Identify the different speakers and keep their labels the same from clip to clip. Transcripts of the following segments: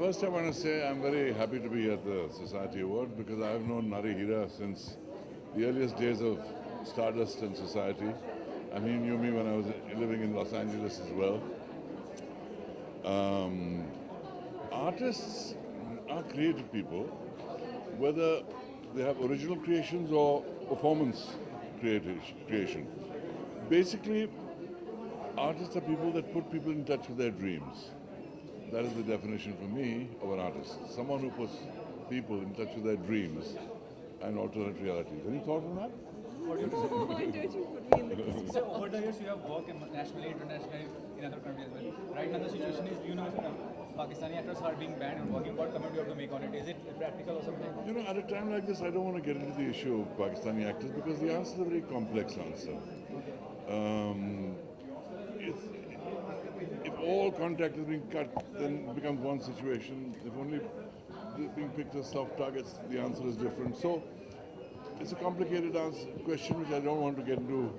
Speaker 1: First, I want to say I'm very happy to be at the Society Awards because I've known Nari Hira since the earliest days of Stardust and Society, and he knew me when I was living in Los Angeles as well. Um, Artists are creative people, whether they have original creations or performance creation. Basically, artists are people that put people in touch with their dreams. That is the definition for me of an artist. Someone who puts people in touch with their dreams and alternate realities. Any thought on that?
Speaker 2: Why don't you put me in the kitchen?
Speaker 3: So over the years you have worked nationally, internationally, in other countries as well. Right now the situation is, Pakistani actors are being banned and working. What comment you have to make on it? Is it practical or something?
Speaker 1: You know, at a time like this, I don't want to get into the issue of Pakistani actors because the answer is a very complex answer. It's, if all contact is being cut, then it becomes one situation. If only they're being picked as soft targets, the answer is different. So it's a complicated question which I don't want to get into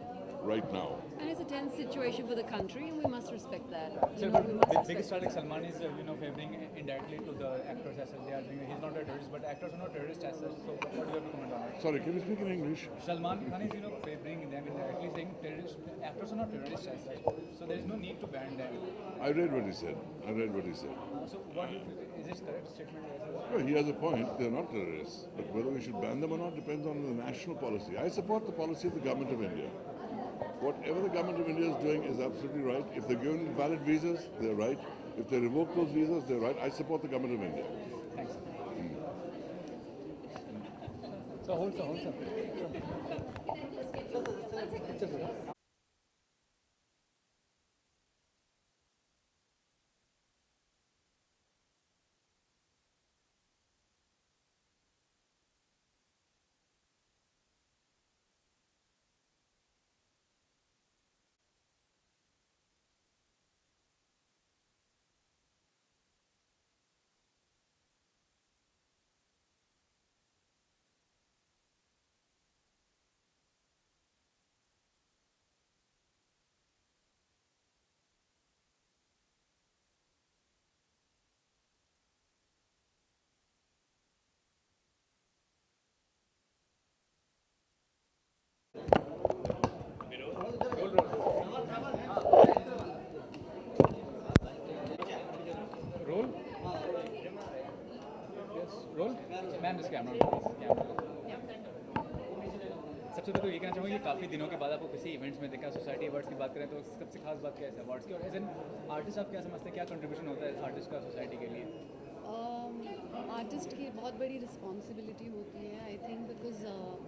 Speaker 1: right now.
Speaker 2: And it's a tense situation for the country, and we must respect that.
Speaker 3: So,
Speaker 2: we
Speaker 3: but
Speaker 2: must respect
Speaker 3: biggest star
Speaker 2: that.
Speaker 3: like Salman is favoring indirectly to the actors as such. They are doing. He's not a terrorist, but actors are not terrorists as such. So what do you have to comment on it?
Speaker 1: Sorry, can you speak in English?
Speaker 3: Salman Khan is favoring them indirectly, saying terrorists, actors are not terrorists as such. So there is no need to ban them.
Speaker 1: I read what he said.
Speaker 3: So what do you feel? Is this correct statement?
Speaker 1: Well, he has a point. They're not terrorists. But whether we should ban them or not depends on the national policy. I support the policy of the government of India. Whatever the government of India is doing is absolutely right. If they're given valid visas, they're right. If they revoke those visas, they're right. I support the government of India.
Speaker 3: Thanks. So hold on. Roll. Yes. Roll. Ma'am this camera. सबसे पहले तो ये कहना चाहूँगा कि काफ़ी दिनों के बाद आपको किसी इवेंट्स में देखा सोसाइटी अवार्ड्स की बात करें तो सबसे खास बात क्या है अवार्ड्स की और एज एन आर्टिस्ट आप क्या समझते हैं क्या कंट्रीब्यूशन होता है आर्टिस्ट का सोसाइटी के लिए
Speaker 4: आर्टिस्ट की बहुत बड़ी रिस्पॉन्सिबिलिटी होती है I think because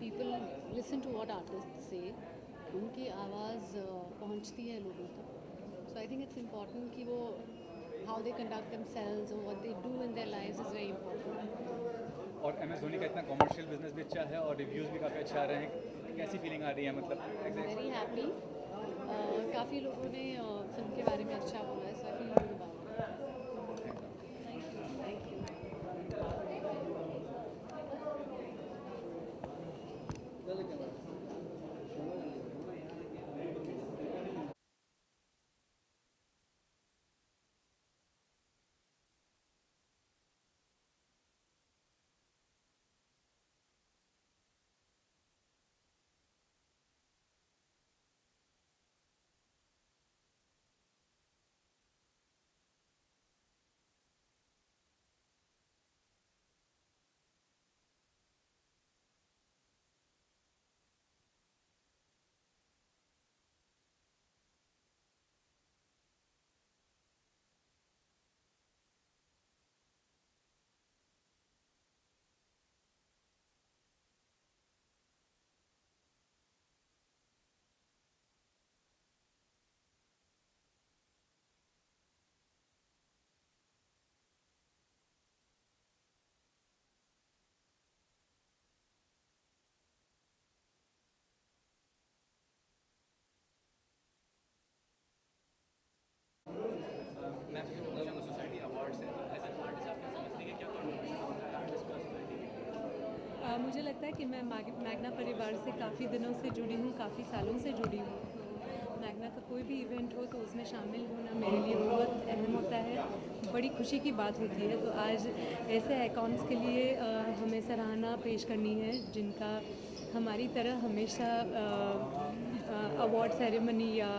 Speaker 4: people listen to what artist से उनकी आवाज़ पहुंचती है लोगों तक so I think it's important कि वो हाउ दे कंडक्ट देमसेल्व्स और what they do in their lives is very important
Speaker 3: और एम एस धोनी का इतना कमर्शियल बिजनेस भी अच्छा है और रिव्यूज़ भी काफ़ी अच्छे आ रहे हैं कैसी फीलिंग आ रही है मतलब
Speaker 4: वेरी हैप्पी काफ़ी लोगों ने फिल्म के बारे में अच्छा बोला है so I feel good about it thank you
Speaker 2: मुझे लगता है कि मैं मैग्ना परिवार से काफ़ी दिनों से जुड़ी हूँ, काफ़ी सालों से जुड़ी हूँ। मैग्ना का कोई भी इवेंट हो तो उसमें शामिल होना मेरे लिए बहुत अहम होता है, बड़ी खुशी की बात होती है। तो आज ऐसे आइकॉन्स के लिए हमें सराहना पेश करनी है जिनका हमारी तरह हमेशा अवार्ड सेरेमनी या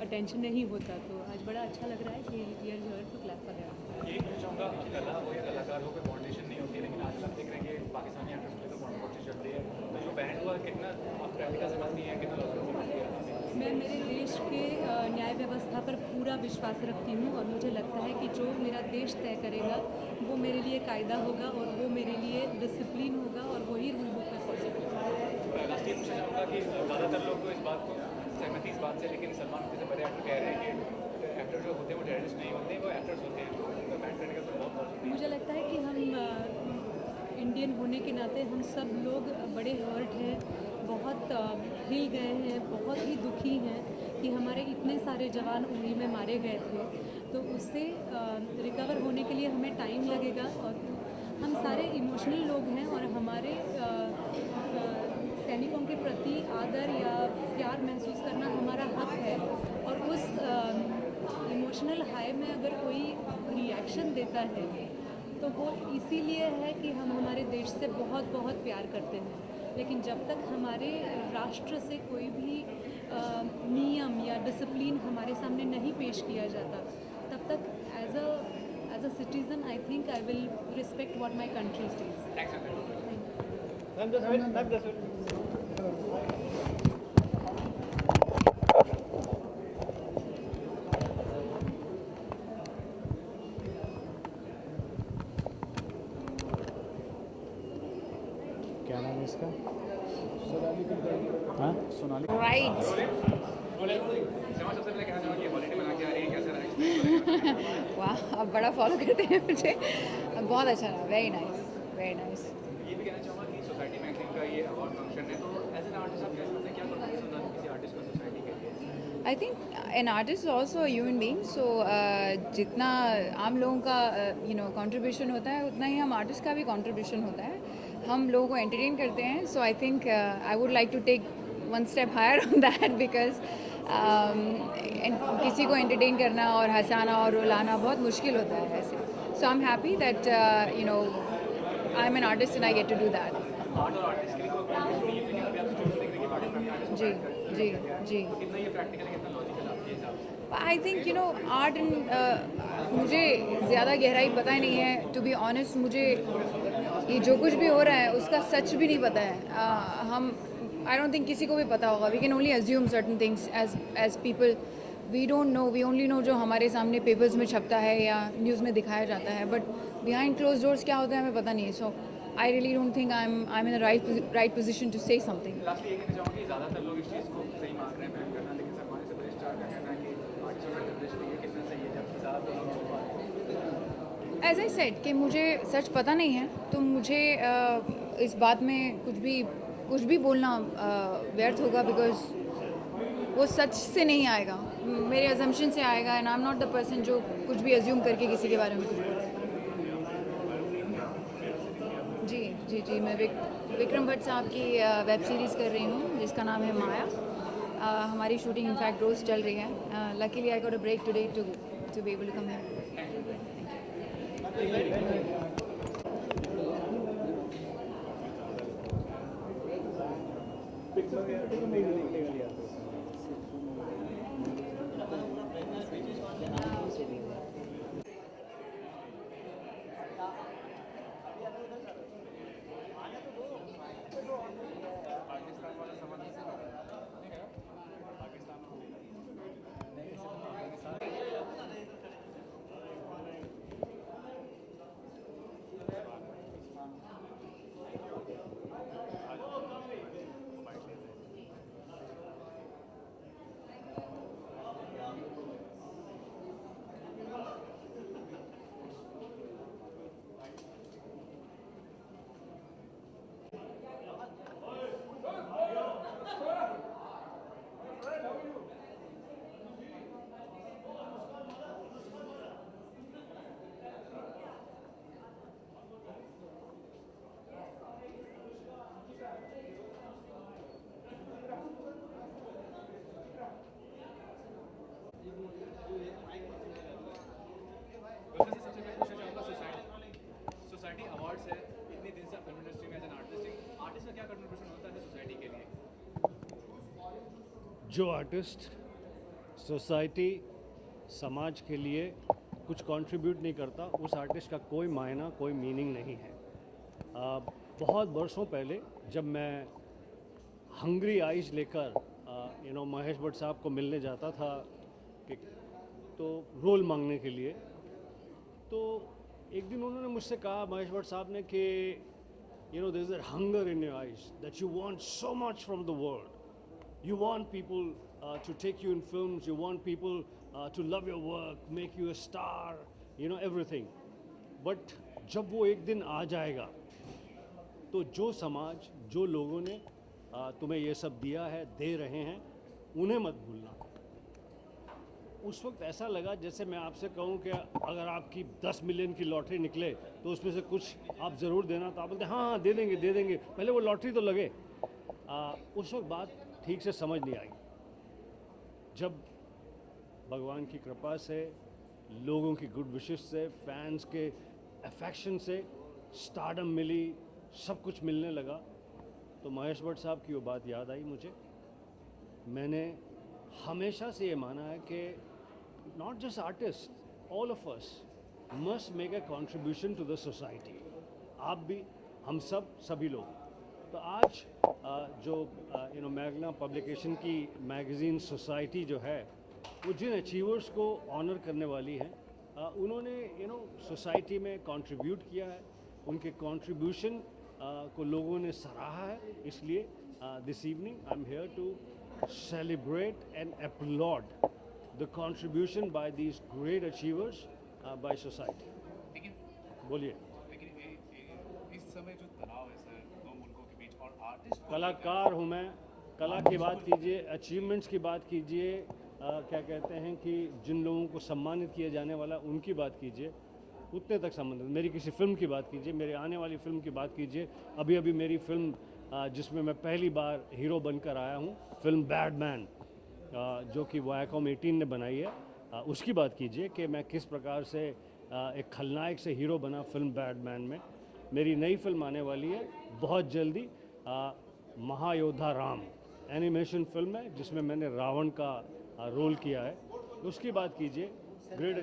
Speaker 2: अटेंशन नहीं होता। तो आज बड़ा अच्छा लग रहा है कि we are here to clap for them.
Speaker 3: ये पूछना चाहूँगा, कला हो या कलाकार हो, कोई फाउंडेशन नहीं होती, लेकिन आजकल आप देख रहे हैं कि पाकिस्तानी आर्टिस्ट में तो कॉन्ट्रोवर्सी चल रही है। तो जो बैंड हुआ, कितना आप प्रैक्टिकल समझती हैं, कितना लॉजिकल समझती हैं?
Speaker 2: मैं मेरे देश के न्याय व्यवस्था पर पूरा विश्वास रखती हूँ और मुझे लगता है कि जो मेरा देश तय करेगा वो मेरे लिए कायदा होगा और वो मेरे लिए डिसिप्लिन होगा और वही रूल बुक में फॉलो होगा।
Speaker 3: लास्ट ये पूछना चाहूँगा कि ज़्यादातर लोग तो इस बात को सहमति इस बात से, लेकिन सलमान जैसे बड़े एक्टर कह रहे हैं कि एक्टर जो होते हैं वो टेररिस्ट नहीं होते, वो एक्टर्स होते हैं, तो उनका बैन करने का तो बहुत मौजूद
Speaker 2: मुझे लगता है कि हम इंडियन होने के नाते हम सब लोग बड़े हर्ट हैं, बहुत हिल गए हैं, बहुत ही दुखी हैं कि हमारे इतने सारे जवान उरी में मारे गए थे। तो उससे रिकवर होने के लिए हमें टाइम लगेगा और हम सारे इमोशनल लोग हैं और हमारे सैनिकों के प्रति आदर या प्यार महसूस करना हमारा हक है। और उस इमोशनल हाई में अगर कोई रिएक्शन देता है तो वो इसीलिए है कि हम हमारे देश से बहुत बहुत प्यार करते हैं। लेकिन जब तक हमारे राष्ट्र से कोई भी नियम या डिसिप्लिन हमारे सामने नहीं पेश किया जाता, तब तक as a citizen I think I will respect what my country says.
Speaker 5: क्या नाम है इसका? हाँ, सोनाली।
Speaker 6: राइट।
Speaker 3: सबसे पहले कहना चाहूँगा कि हॉलीडे बना के आ रही है, कैसा रहा?
Speaker 6: वाह, आप बड़ा फॉलो करते हैं मुझे, बहुत अच्छा रहा, वेरी नाइस, वेरी नाइस।
Speaker 3: ये भी कहना चाहूँगा कि सोसाइटी मैगजीन का ये अवार्ड फंक्शन है, तो एज एन आर्टिस्ट आप कैसे क्या कॉन्ट्रीब्यूशन होता है किसी आर्टिस्ट का सोसाइटी के लिए?
Speaker 6: I think an artist also a human being, so जितना आम लोगों का कंट्रीब्यूशन होता है उतना ही हम आर्टिस्ट का भी कंट्रीब्यूशन होता है। हम लोगों को एंटरटेन करते हैं, so I think I would like to take one step higher on that because किसी को एंटरटेन करना और हंसाना और रुलाना बहुत मुश्किल होता है ऐसे। So I am happy that I am an artist and I get to do that.
Speaker 3: Art और आर्टिस्ट के लिए कोई कॉन्ट्रीब्यूशन नहीं है, लेकिन अभी आप जो देख रहे हैं कि पाकिस्तान में आर्टिस्ट
Speaker 6: जी जी जी।
Speaker 3: तो कितना ये प्रैक्टिकल है, कितना लॉजिकल आपके हिसाब से?
Speaker 6: आई थिंक आर्ट एंड मुझे ज़्यादा गहराई पता ही नहीं है, टू बी ऑनेस्ट। मुझे ये जो कुछ भी हो रहा है उसका सच भी नहीं पता है। हम आई डोंट थिंक किसी को भी पता होगा। We can only assume certain things as people. We don't know, we only know जो हमारे सामने पेपर्स में छपता है या न्यूज़ में दिखाया जाता है, बट बिहाइंड क्लोज डोर्स क्या होता है हमें पता नहीं है। So I really don't think I am in the right position to say something.
Speaker 3: Lastly ये कहना चाहूँगा कि ज़्यादातर लोग इस चीज़ को सही मान रहे हैं बैन करना, लेकिन सलमान से बड़े स्टार का कहना है कि आर्टिस्ट और निर्देश ये कितना सही है, जबकि ज़्यादातर लोग छुपा रहे हैं।
Speaker 6: एज आई सेड कि मुझे सच पता नहीं है, तो मुझे इस बात में कुछ भी बोलना व्यर्थ होगा, बिकॉज वो सच से नहीं आएगा, मेरे अजम्पशन से आएगा, and I am not the person जो कुछ भी अज्यूम करके किसी के बारे में कुछ बोले। जी जी जी, मैं विक्रम भट्ट साहब की वेब सीरीज़ कर रही हूँ जिसका नाम है माया। हमारी शूटिंग इनफैक्ट रोज़ चल रही है। Luckily I got a break today to be able to come here.
Speaker 7: जो आर्टिस्ट सोसाइटी समाज के लिए कुछ कंट्रीब्यूट नहीं करता उस आर्टिस्ट का कोई मायना कोई मीनिंग नहीं है। बहुत बरसों पहले जब मैं हंग्री आइज लेकर महेश भट्ट साहब को मिलने जाता था कि तो रोल मांगने के लिए, तो एक दिन उन्होंने मुझसे कहा, महेश भट्ट साहब ने, कि there is that hunger in your eyes that you want so much from the world, you want people to take you in films, you want people to love your work, make you a star, everything. But जब वो एक दिन आ जाएगा तो जो समाज, जो लोगों ने तुम्हें ये सब दिया है, दे रहे हैं, उन्हें मत भूलना। उस वक्त ऐसा लगा जैसे मैं आपसे कहूँ कि अगर आपकी 10 मिलियन की लॉटरी निकले तो उसमें से कुछ आप ज़रूर देना, तो आप बोलते हाँ दे देंगे, पहले वो लॉटरी तो लगे। उस वक्त बात ठीक से समझ नहीं आई। जब भगवान की कृपा से, लोगों की गुड विशेस से, फैंस के अफेक्शन से स्टारडम मिली, सब कुछ मिलने लगा, तो महेश भट्ट साहब की वो बात याद आई मुझे। मैंने हमेशा से ये माना है कि not just artist, all of us must make a contribution to the society. आप भी, हम सब, सभी लोग। तो आज जो मैग्ना पब्लिकेशन की मैगज़ीन सोसाइटी जो है, वो जिन अचीवर्स को ऑनर करने वाली है, उन्होंने सोसाइटी में कंट्रीब्यूट किया है, उनके कंट्रीब्यूशन को लोगों ने सराहा है। इसलिए this evening I am here to celebrate and applaud the contribution by these great achievers by society.
Speaker 3: लेकिन
Speaker 7: बोलिए।
Speaker 3: इस समय जो तनाव है सर दो मुल्कों के बीच, और आर्टिस्ट
Speaker 7: कलाकार हूँ मैं, कला की बात कीजिए, अचीवमेंट्स की बात कीजिए, क्या कहते हैं कि जिन लोगों को सम्मानित किया जाने वाला उनकी बात कीजिए, उतने तक संबंधित। मेरी किसी फिल्म की बात कीजिए, मेरे आने वाली फिल्म की बात कीजिए। अभी मेरी फिल्म जिसमें मैं पहली बार हीरो बनकर आया हूँ, फिल्म बैडमैन, जो कि वायाकॉम 18 ने बनाई है, उसकी बात कीजिए कि मैं किस प्रकार से एक खलनायक से हीरो बना फिल्म बैडमैन में। मेरी नई फिल्म आने वाली है बहुत जल्दी, महायोद्धा राम, एनिमेशन फिल्म है जिसमें मैंने रावण का रोल किया है, उसकी बात कीजिए। ग्रेट,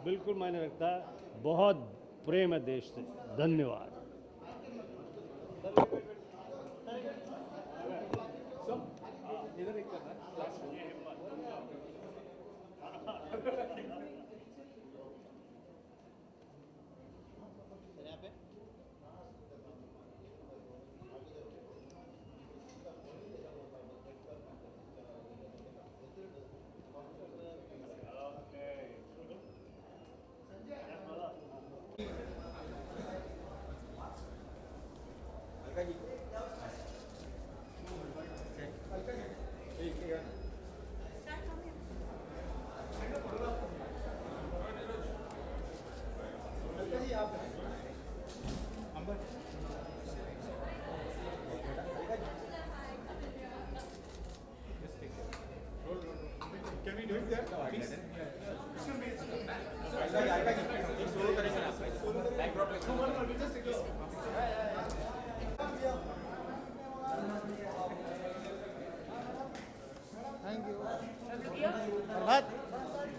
Speaker 7: बिल्कुल मायने रखता है, बहुत प्रेम है देश से। धन्यवाद।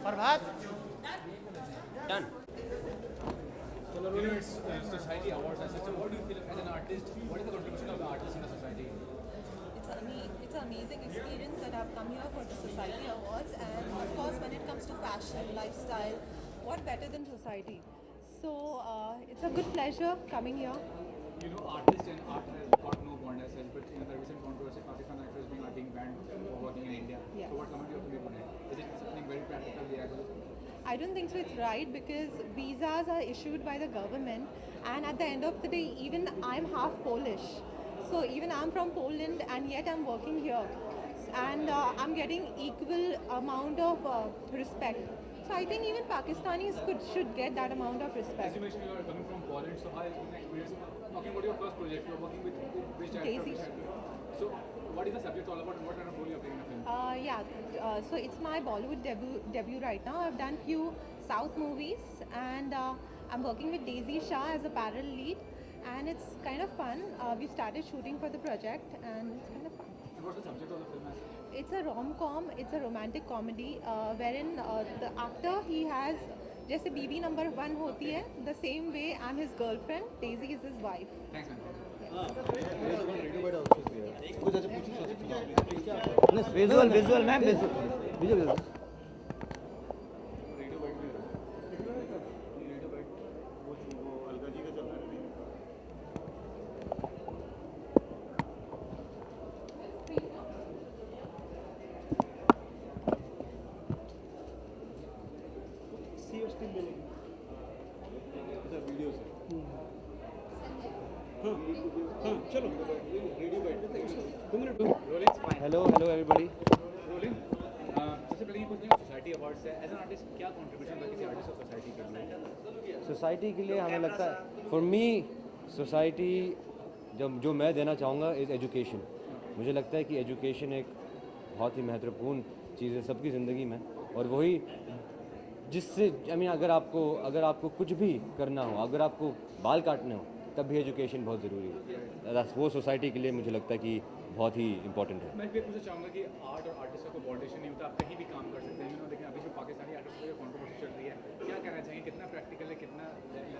Speaker 5: प्रभात
Speaker 8: Done.
Speaker 3: Society awards as such. So what do you feel as an artist? What is the contribution of the artist in the society?
Speaker 9: It's an amazing experience that I've come here for the Society Awards, and of course when it comes to fashion, lifestyle, what better than society? So it's a good pleasure coming here.
Speaker 3: Artist and art has got no bond as such, but the recent controversy, Pakistan actors being banned for working in India.
Speaker 9: Yes.
Speaker 3: So what comment you have to make on it? Is it something very practical, real?
Speaker 9: I don't think so it's right, because visas are issued by the government, and at the end of the day, even I'm half Polish. So even I'm from Poland, and yet I'm working here, and I'm getting equal amount of respect. So I think even Pakistanis should get that amount of
Speaker 3: As
Speaker 9: respect.
Speaker 3: you mentioned, you are coming from Poland, so how is the experience? Talking about your first project, you are working with which actor?
Speaker 9: Daisy.
Speaker 3: which actor? So what is the subject all about, and what kind of role you are playing in the film?
Speaker 9: So it's my Bollywood debut right now. I've done few South movies, and I'm working with Daisy Shah as a parallel lead, and it's kind of fun. We started shooting for the project, and it's kind of fun. It's a rom-com, it's a romantic comedy wherein the actor he has जैसे बीवी number 1 होती है the same way I'm his girlfriend, Daisy is his wife.
Speaker 3: Thanks ma'am
Speaker 8: visual ma'am visual hello everybody
Speaker 3: rolling सबसे पहले ये पूछना society awards है as an artist क्या कंट्रीब्यूशन होगा किसी आर्टिस्ट और सोसाइटी के लिए
Speaker 8: सोसाइटी के लिए हमें लगता है फॉर मी सोसाइटी जब जो मैं देना चाहूँगा इज़ एजुकेशन। मुझे लगता है कि एजुकेशन एक बहुत ही महत्वपूर्ण चीज़ है सबकी ज़िंदगी में, और वही जिससे अगर आपको कुछ भी करना हो, अगर आपको बाल काटने हो, तब भी एजुकेशन बहुत ज़रूरी है। वो सोसाइटी के लिए मुझे लगता है कि बहुत ही इंपॉर्टेंट है।
Speaker 3: मैं फिर पूछना चाहूँगा कि आर्ट और आर्टिस्ट का कोई बॉर्डरेशन नहीं होता, आप कहीं भी काम कर सकते हैं, लेकिन अभी जो पाकिस्तानी आर्टिस्ट की कॉन्ट्रोवर्सी चल रही है, क्या कहना चाहिए, कितना प्रैक्टिकल है, कितना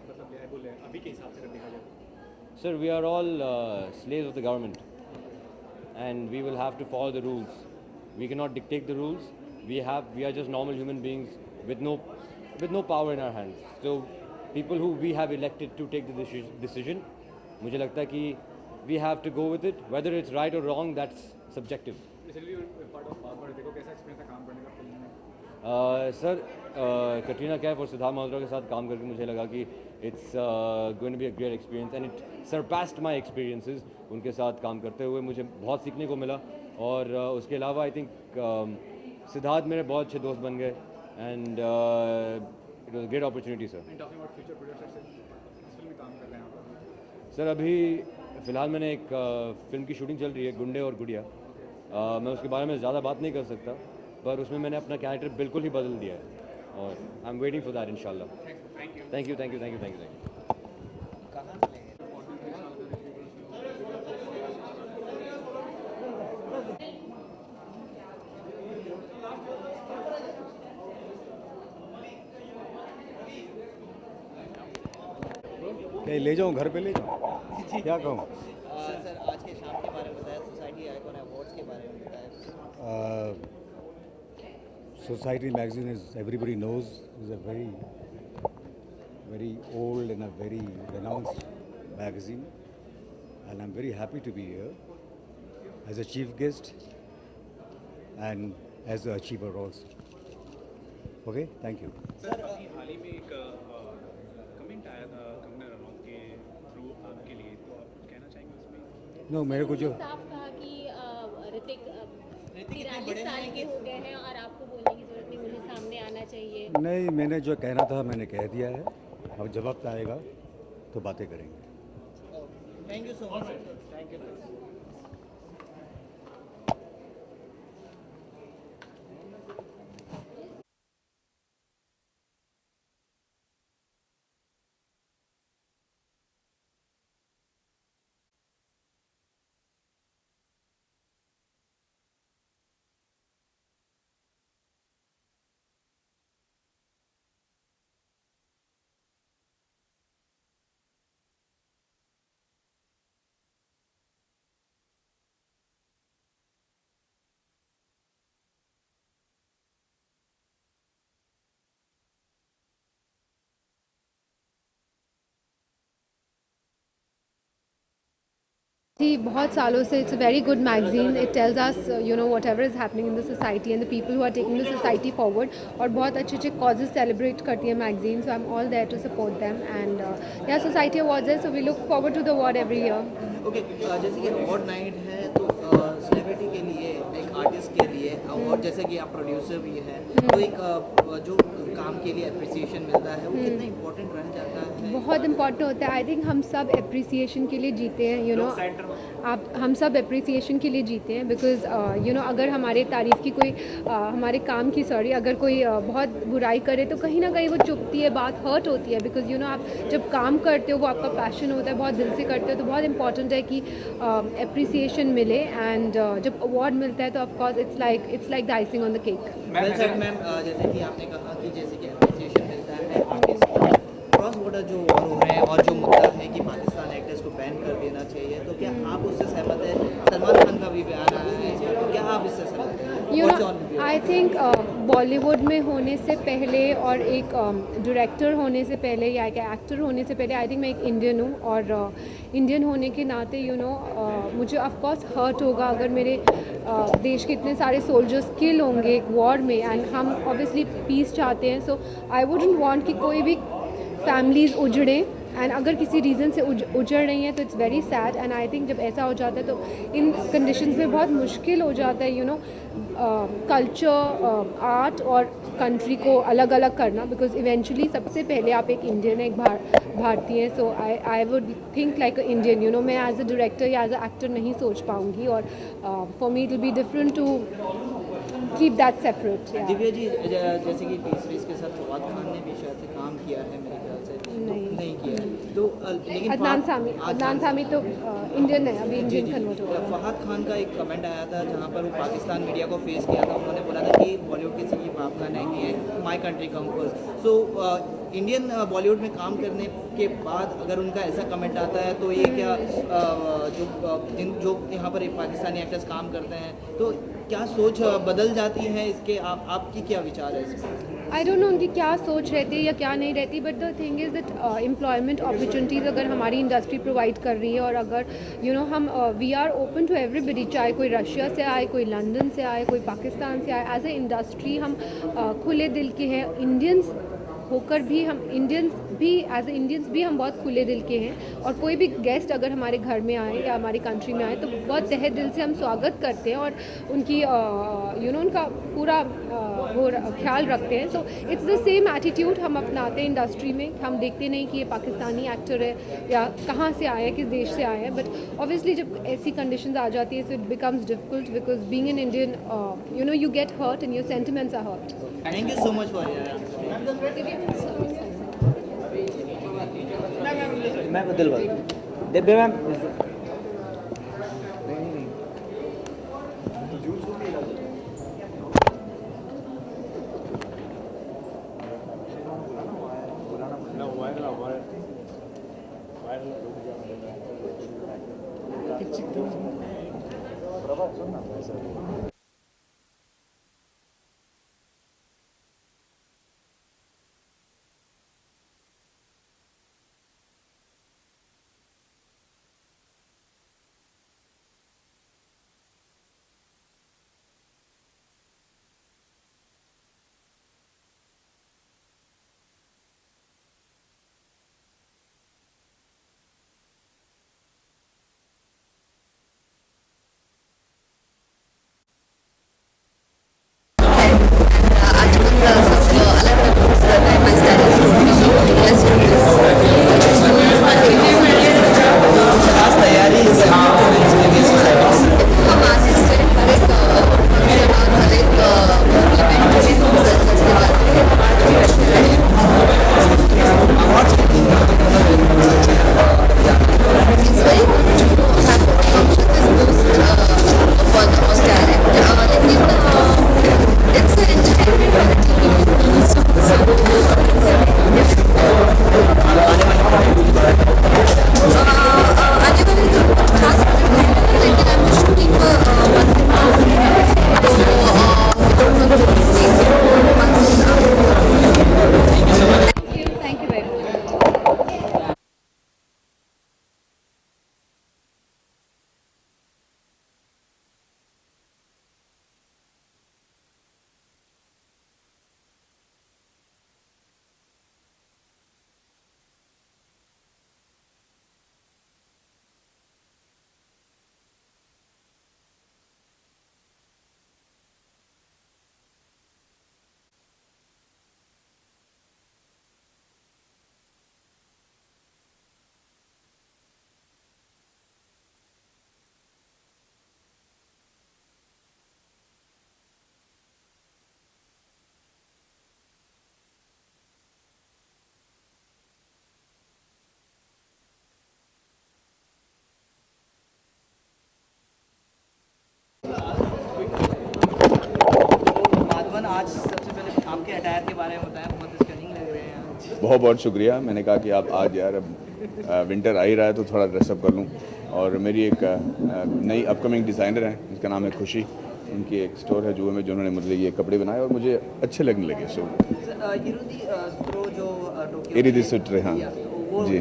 Speaker 3: मतलब लायबल है अभी के हिसाब से अगर देखा जाए?
Speaker 8: Sir, we are all slaves of the government, and we will have to follow the rules. We cannot dictate the rules. We are just normal human beings with no power in our hands. So, people who we have elected to take the decision, मुझे लगता है कि we have to go with it. Whether it's right or wrong, that's subjective.
Speaker 3: Recently, you were part of Barbara. देखो कैसा experience था काम करने का फिल्म में?
Speaker 8: सर कटरीना कैफ और सिद्धार्थ मल्होत्रा के साथ काम करके मुझे लगा कि it's going to be a great experience and it surpassed my experiences. उनके साथ काम करते हुए मुझे बहुत सीखने को मिला, और उसके अलावा आई थिंक सिद्धार्थ मेरे बहुत अच्छे दोस्त बन गए, and it was a great opportunity sir.
Speaker 3: Talking about future projects किस फिल्म में काम कर रहे हैं आप?
Speaker 8: सर अभी फ़िलहाल मैंने एक फ़िल्म की शूटिंग चल रही है, गुंडे और गुड़िया। मैं उसके बारे में ज़्यादा बात नहीं कर सकता, पर उसमें मैंने अपना कैरेक्टर बिल्कुल ही बदल दिया है, और I am waiting for that इंशाल्लाह। Thank you.
Speaker 10: क्या ले जाऊँ घर पे ले जाऊँ, क्या कहूँ?
Speaker 5: सर आज के शाम के बारे में बताया, सोसाइटी आइकॉन अवार्ड्स के बारे में बताया।
Speaker 10: Society magazine, as everybody knows, is a very old and a very renounced magazine, and I'm very happy to be here as a chief guest and as the achiever also. Okay, thank you.
Speaker 3: Sir अभी हाल ही में एक comment आया था कंगना रनौत के through आपके लिए, तो आप कुछ कहना चाहेंगे उसमें?
Speaker 10: No, मेरे को जो
Speaker 11: साफ कहा कि ऋतिक 43 साल के हो गए हैं और आपको बोलने की जरूरत नहीं, मुझे सामने आना चाहिए।
Speaker 10: नहीं, मैंने जो कहना था मैंने कह दिया है। अब जब वक्त आएगा तो बातें करेंगे।
Speaker 5: Thank you so much. Thank you.
Speaker 2: थी बहुत सालों से it's a very good magazine it tells us whatever is happening in the society and the people who are taking the society forward और बहुत अच्छे अच्छे कॉजेज सेलिब्रेट करती है magazine so I am all there to support them and या society awards है so we look forward to the award every year.
Speaker 5: Okay, जैसे कि अवार्ड नाइट है तो सेलिब्रिटी के लिए, एक आर्टिस्ट के लिए, और जैसे कि आप प्रोड्यूसर भी हैं, तो एक जो काम के लिए अप्रिसिएशन मिलता है वो कितना इम्पोर्टेंट रह जाता है
Speaker 12: बहुत इम्पॉर्टेंट होता है। आई थिंक हम सब अप्रिसिएशन के लिए जीते हैं, यू नो आप हम सब अप्रिसिएशन के लिए जीते हैं बिकॉज यू नो अगर हमारे तारीफ़ की कोई हमारे काम की अगर कोई बहुत बुराई करे तो कहीं ना कहीं वो चुभती है, बात हर्ट होती है बिकॉज यू नो आप जब काम करते हो वो आपका पैशन होता है, बहुत दिल से करते हो, तो बहुत इंपॉर्टेंट है कि अप्रिसिएशन मिले एंड जब अवार्ड मिलता है तो of course it's like the icing on the cake.
Speaker 5: Well said ma'am. जैसे कि आपने कहा कि जैसे कि अप्रिसिएशन मिलता है आर्टिस्ट को, क्रॉस बॉर्डर जो वॉर हो रहे हैं और जो मुद्दा है कि पाकिस्तान एक्टर्स को बैन कर देना चाहिए, तो क्या आप उससे सहमत हैं? सलमान खान का भी बयान आया है, तो क्या आप इससे सहमत हैं?
Speaker 12: You know I think Bollywood में होने से पहले और एक डायरेक्टर होने से पहले या एक एक्टर होने से पहले आई थिंक मैं एक इंडियन हूँ और इंडियन होने के नाते यू नो मुझे ऑफकोर्स हर्ट होगा अगर मेरे देश के इतने सारे सोल्जर्स किल होंगे एक वॉर में एंड हम ऑब्वियसली पीस चाहते हैं। सो आई वुडंट वांट कि कोई भी फैमिलीज़ उजड़े एंड अगर किसी रीज़न से उजड़ रही हैं तो it's very sad and I think जब ऐसा हो जाता है तो इन कंडीशंस में बहुत मुश्किल हो जाता है यू नो कल्चर आर्ट और कंट्री को अलग अलग करना बिकॉज इवेंचुअली सबसे पहले आप एक इंडियन एक भारतीय हैं। So I would think like a Indian, you know मैं एज अ डायरेक्टर या एज अ एक्टर नहीं सोच पाऊँगी और for me it will be different to keep that separate.
Speaker 5: Divya ji, जैसे कि टी सीरीज के साथ फवाद खान ने भी शायद से काम किया है मेरे ख्याल से, नहीं किया है तो लेकिन
Speaker 12: अदनान सामी तो इंडियन है, अभी इंडियन कन्वर्ट हो गया।
Speaker 5: फहद खान का एक कमेंट आया था जहाँ पर वो पाकिस्तान मीडिया को फेस किया था, उन्होंने बोला था कि बॉलीवुड किसी की बाप का नहीं है, my country come first. So Indian Bollywood में काम करने के बाद अगर उनका ऐसा कमेंट आता है तो ये क्या जो यहाँ पर पाकिस्तानी एक्टर्स काम करते हैं तो क्या सोच बदल जाती है इसके? आपकी क्या विचार है इसमें?
Speaker 12: आई डोंट नो उनकी क्या सोच रहती है या क्या नहीं रहती, but the thing is that employment opportunities अगर हमारी इंडस्ट्री प्रोवाइड कर रही है और अगर यू नो हम we are open to everybody, चाहे कोई रशिया से आए, कोई लंदन से आए, कोई पाकिस्तान से आए, एज ए इंडस्ट्री हम खुले दिल के हैं। इंडियंस होकर भी हम इंडियंस भी एज ए इंडियंस भी हम बहुत खुले दिल के हैं और कोई भी गेस्ट अगर हमारे घर में आए या हमारी कंट्री में आए तो बहुत तहे दिल से हम स्वागत करते हैं और उनकी यू नो उनका पूरा वो ख्याल रखते हैं। So it's the same attitude हम अपनाते हैं इंडस्ट्री में। हम देखते नहीं कि ये पाकिस्तानी एक्टर है या कहाँ से आया है, किस देश से आया है, बट ऑब्वियसली जब ऐसी कंडीशंस आ जाती है so it becomes difficult because being an Indian you know you get hurt and your sentiments are hurt.
Speaker 5: Thank you so much for
Speaker 13: ma'am Dilwar Divya ma'am
Speaker 5: हैं, बताएं बहुत स्टनिंग लग रहे हैं।
Speaker 14: बहुत बहुत शुक्रिया। मैंने कहा कि आप आज यार विंटर आ ही रहा है तो थोड़ा ड्रेसअप कर लूँ। और मेरी एक नई अपकमिंग डिज़ाइनर है जिसका नाम है खुशी, उनकी एक स्टोर है जुए में जिन्होंने मुझे ये कपड़े बनाए और मुझे अच्छे लगने लगे। सो इरिदिसुट्रे, हाँ जी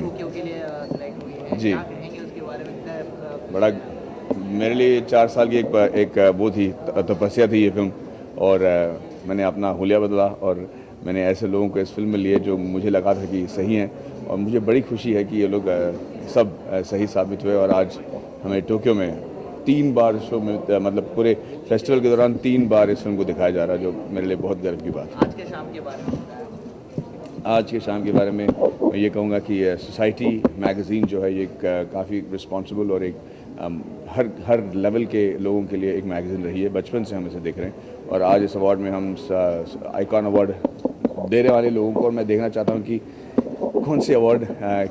Speaker 14: जी, बड़ा मेरे लिए 4 साल की एक वो थी, तपस्या थी ये फिल्म। और मैंने अपना हुलिया बदला और मैंने ऐसे लोगों को इस फिल्म में लिए जो मुझे लगा था कि सही हैं। और मुझे बड़ी खुशी है कि ये लोग सब सही साबित हुए। और आज हमें टोक्यो में 3 बार शो में, मतलब पूरे फेस्टिवल के दौरान 3 बार इस फिल्म को दिखाया जा रहा है, जो मेरे लिए बहुत गर्व की बात है।
Speaker 5: आज के शाम के बारे में
Speaker 14: आज के शाम के बारे में मैं ये कहूँगा कि सोसाइटी मैगज़ीन जो है ये काफ़ी रिस्पॉन्सिबल और एक हर लेवल के लोगों के लिए एक मैगज़ीन रही है। बचपन से हम इसे देख रहे हैं और आज इस अवार्ड में हम आइकॉन अवार्ड देने वाले लोगों को, और मैं देखना चाहता हूँ कि कौन से अवार्ड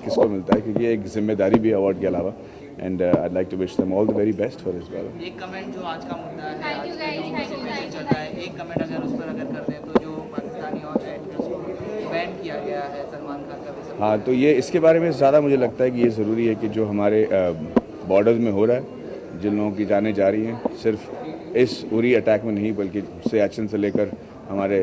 Speaker 14: किसको मिलता है, क्योंकि ये एक जिम्मेदारी भी है अवार्ड के अलावा। And I like to wish them all the very best for this well.
Speaker 5: एक कमेंट जो आज का मुद्दा है, आज जो चल रहा है, एक कमेंट अगर उस पर अगर कर दें तो जो पाकिस्तानी और एक्टर्स को बैन किया गया है, सलमान खान का भी।
Speaker 14: हाँ, तो ये इसके बारे में ज़्यादा मुझे लगता है कि ये ज़रूरी है कि जो हमारे बॉर्डर्स में हो रहा है, जिन लोगों की जानें जा रही हैं, सिर्फ इस उरी अटैक में नहीं बल्कि सियाचिन से लेकर हमारे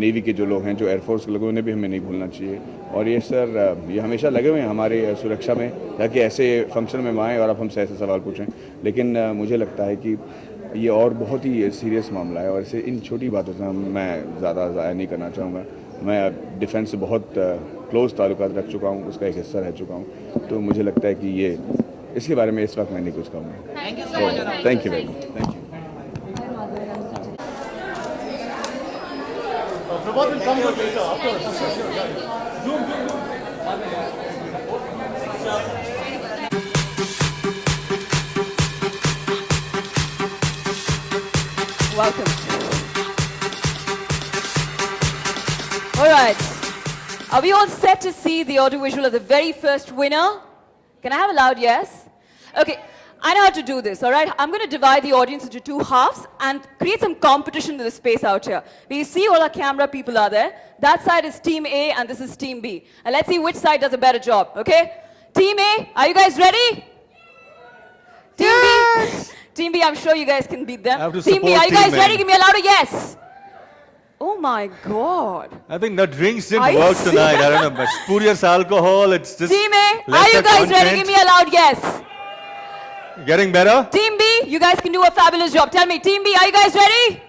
Speaker 14: नेवी के जो लोग हैं, जो एयरफोर्स के लोग हैं, उन्हें भी हमें नहीं भूलना चाहिए। और ये सर ये हमेशा लगे हुए हैं हमारे सुरक्षा में, ताकि ऐसे फंक्शन में आएँ और आप हमसे ऐसे सवाल पूछें। लेकिन मुझे लगता है कि ये और बहुत ही सीरियस मामला है और इसे इन छोटी बातों से मैं ज़्यादा ज़ाया नहीं करना चाहूँगा। मैं डिफेंस से बहुत क्लोज ताल्लुकात रख चुका हूँ, उसका एक हिस्सा रह चुका हूँ, तो मुझे लगता है कि ये इसके बारे में इस वक्त मैं नहीं कुछ कहूँगा। Thank you very much. Thank you.
Speaker 15: Welcome. All right. Are we all set to see the audiovisual of the very first winner? Can I have a loud yes? Okay. I know how to do this, all right? I'm going to divide the audience into 2 halves and create some competition in the space out here. We see all our camera people are there. That side is Team A and this is Team B. And let's see which side does a better job, okay? Team A, are you guys ready? Team B? Team B, I'm sure you guys can beat them. Team B, are you guys ready? Give me a louder yes. Oh my God.
Speaker 16: I think the drinks didn't work tonight. I don't know, spurious alcohol, it's just...
Speaker 15: Team A, are you guys ready? Give me a loud yes.
Speaker 16: Getting better?
Speaker 15: Team B, you guys can do a fabulous job. Tell me, Team B, are you guys ready?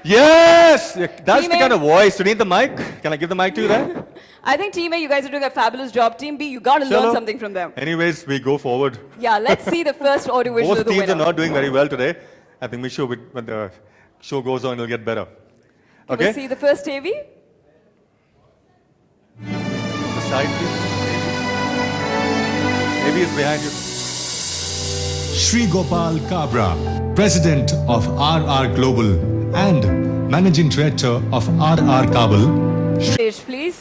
Speaker 16: Yes! That's the kind of voice. You need the mic? Can I give the mic to you there?
Speaker 15: I think Team A, you guys are doing a fabulous job. Team B, you got to learn something from them.
Speaker 16: Anyways, we go forward.
Speaker 15: Yeah, let's see the first audiovisual of the winner.
Speaker 16: Both teams are not doing very well today. I think when the show goes on, it'll get better.
Speaker 15: Can we see the first AV?
Speaker 16: The side, please. AV is behind you.
Speaker 17: Sri Gopal Kabra, President of RR Global and Managing Director of RR Kabul.
Speaker 15: Stage, please.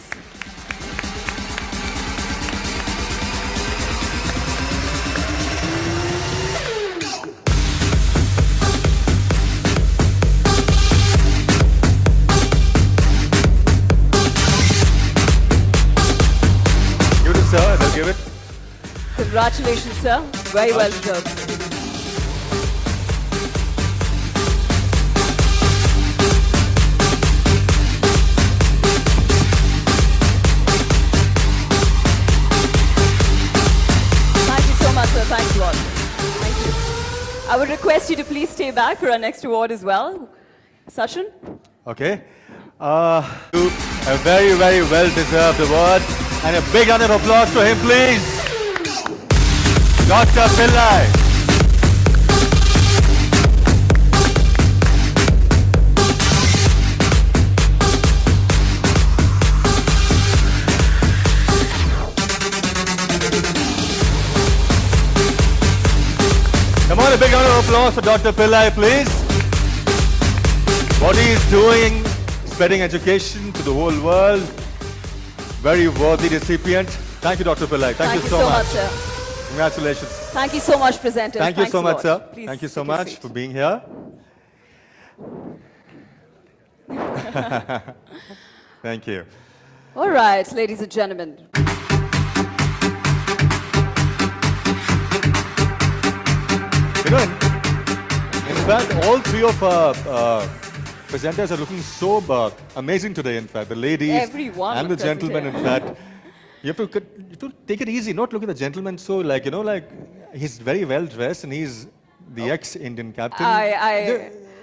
Speaker 16: Give it, sir. They'll give it.
Speaker 15: Congratulations, sir. Very well deserved. Thanks a lot. Thank you. I would request you to please stay back for our next award as well. Sachin?
Speaker 16: Okay. A very, very well-deserved award. And a big round of applause for him, please. Dr. Pillai. Come on, a big round of applause for Dr. Pillai, please. What he is doing, spreading education to the whole world. Very worthy recipient. Thank you, Dr. Pillai. Thank you so much,
Speaker 15: sir.
Speaker 16: Congratulations.
Speaker 15: Thank you so much, presenters.
Speaker 16: Thank you so much, sir.
Speaker 15: Please
Speaker 16: Thank you so much for being here. Thank you.
Speaker 15: All right, ladies and gentlemen.
Speaker 16: You know, in fact, all three of our presenters are looking so amazing today, in fact. The ladies
Speaker 15: Everyone
Speaker 16: and the
Speaker 15: present
Speaker 16: gentlemen,
Speaker 15: here.
Speaker 16: in fact. You have to take it easy, not look at the gentleman so like, he's very well dressed and he's the ex-Indian captain.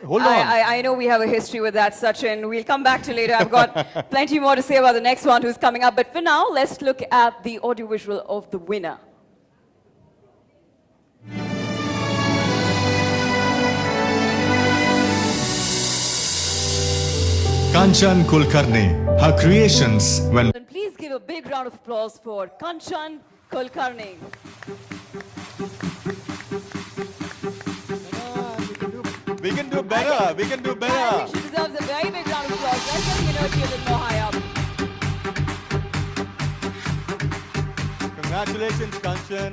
Speaker 16: Hold on.
Speaker 15: I know we have a history with that, Sachin. We'll come back to later. I've got plenty more to say about the next one who's coming up. But for now, let's look at the audiovisual of the winner.
Speaker 17: Kanchan Kulkarni, her creations when
Speaker 15: And please give a big round of applause for Kanchan Kulkarni.
Speaker 16: We can do better. We can do
Speaker 15: I
Speaker 16: better.
Speaker 15: think she deserves a very big round of applause. Let's get the energy a little more high up.
Speaker 16: Congratulations, Kanchan.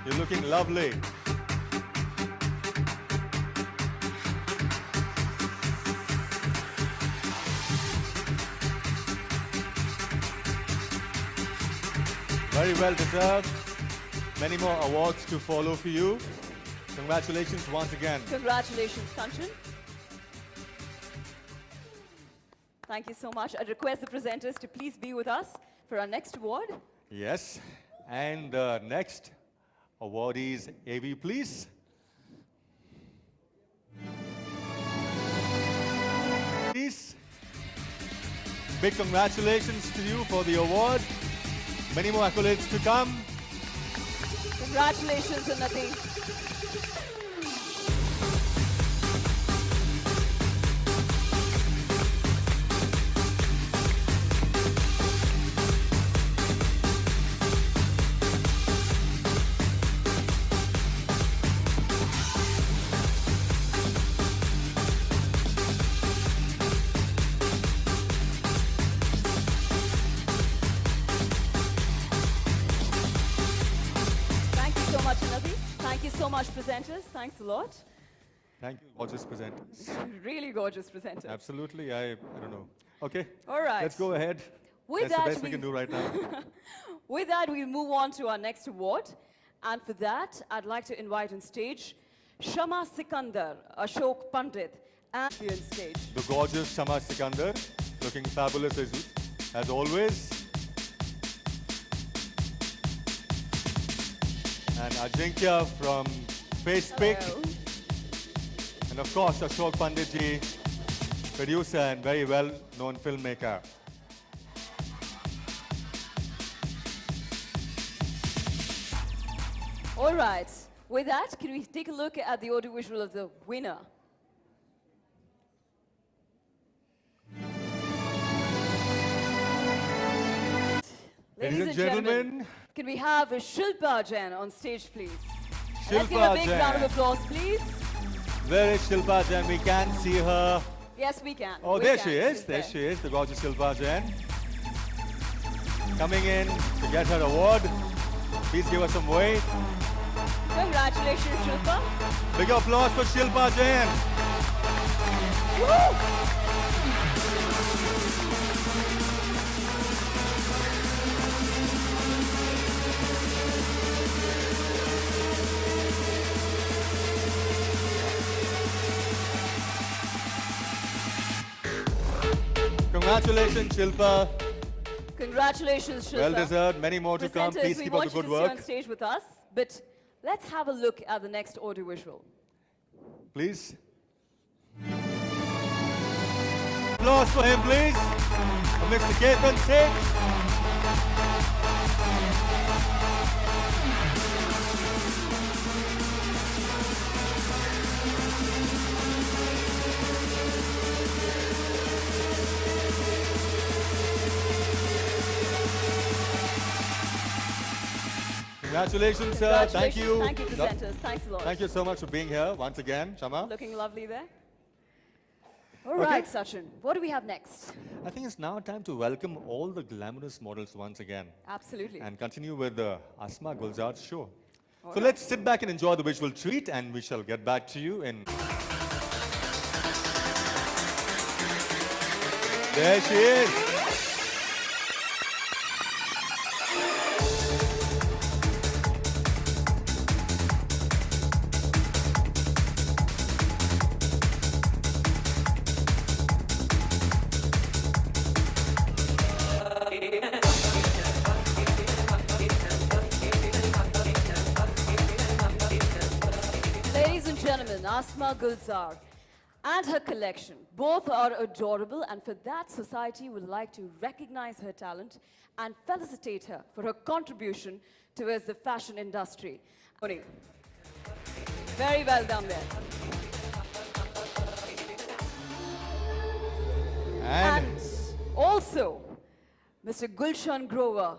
Speaker 16: You're looking lovely. Very well deserved. Many more awards to follow for you. Congratulations once again.
Speaker 15: Congratulations, Kanchan. Thank you so much. I request the presenters to please be with us for our next award.
Speaker 16: Yes. And the next awardees, AV, please. Please. Big congratulations to you for the award. Many more accolades to come.
Speaker 15: Congratulations, Unnati. Thank you so much, Unnati. Thank you so much, presenters. Thanks a lot.
Speaker 16: Thank you, gorgeous presenters.
Speaker 15: Really gorgeous presenters.
Speaker 16: Absolutely. I don't know. Okay.
Speaker 15: All right.
Speaker 16: Let's go ahead.
Speaker 15: With
Speaker 16: That's
Speaker 15: that,
Speaker 16: the best we can do right now.
Speaker 15: With that, we'll move on to our next award. And for that, I'd like to invite on stage Shama Sikandar, Ashok Pandit, and on stage.
Speaker 16: The gorgeous Shama Sikandar, looking fabulous as always. And Ajinkya from FacePick.
Speaker 15: Hello.
Speaker 16: And of course, Ashok Panditji, producer and very well-known filmmaker.
Speaker 15: All right. With that, can we take a look at the audiovisual of the winner?
Speaker 16: Ladies and gentlemen,
Speaker 15: can we have Shilpa Jain on stage, please? Let's give a
Speaker 16: Shilpa
Speaker 15: big round of
Speaker 16: Jain.
Speaker 15: applause, please.
Speaker 16: Where is Shilpa Jain? We can't see her.
Speaker 15: Yes, we can.
Speaker 16: Oh,
Speaker 15: We
Speaker 16: there
Speaker 15: can.
Speaker 16: she is.
Speaker 15: She's
Speaker 16: There she is, the gorgeous Shilpa Jain. Coming in to get her award. Please give her some weight.
Speaker 15: Congratulations, Shilpa.
Speaker 16: Big applause for Shilpa Jain. Congratulations, Shilpa.
Speaker 15: Congratulations, Shilpa.
Speaker 16: Well deserved. Many more to come.
Speaker 15: Presenters,
Speaker 16: Please
Speaker 15: we
Speaker 16: keep up
Speaker 15: want
Speaker 16: the
Speaker 15: you
Speaker 16: good
Speaker 15: to stay
Speaker 16: work.
Speaker 15: on stage with us, but let's have a look at the next audiovisual.
Speaker 16: Please. Applause for him, please. For Mr. Ketan Singh. Congratulations, sir. Thank you.
Speaker 15: Thank you, presenters. Thanks a lot.
Speaker 16: Thank you so much for being here once again, Shama.
Speaker 15: Looking lovely there. All
Speaker 16: Okay.
Speaker 15: right, Sachin. What do we have next?
Speaker 16: I think it's now time to welcome all the glamorous models once again.
Speaker 15: Absolutely.
Speaker 16: And continue with the Asma Gulzar's show.
Speaker 15: All
Speaker 16: So
Speaker 15: right.
Speaker 16: let's sit back and enjoy the visual treat, and we shall get back to you in. There she is.
Speaker 15: Ladies and gentlemen, Asma Gulzar and her collection, both are adorable, and for that, society would like to recognize her talent and felicitate her for her contribution towards the fashion industry. Very well done there. And also, Mr. Gulshan Grover,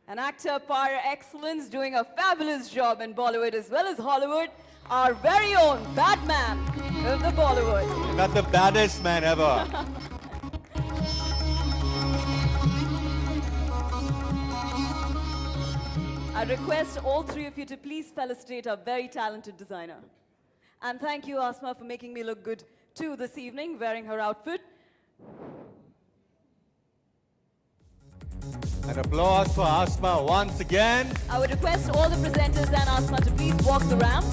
Speaker 15: an actor par excellence, doing a fabulous job in Bollywood as well as Hollywood, our very own Batman of the Bollywood.
Speaker 16: Not the baddest man ever.
Speaker 15: I request all three of you to please felicitate our very talented designer. And thank you, Asma, for making me look good too this evening, wearing her outfit.
Speaker 16: An applause for Asma once again.
Speaker 15: I would request all the presenters and Asma to please walk the ramp.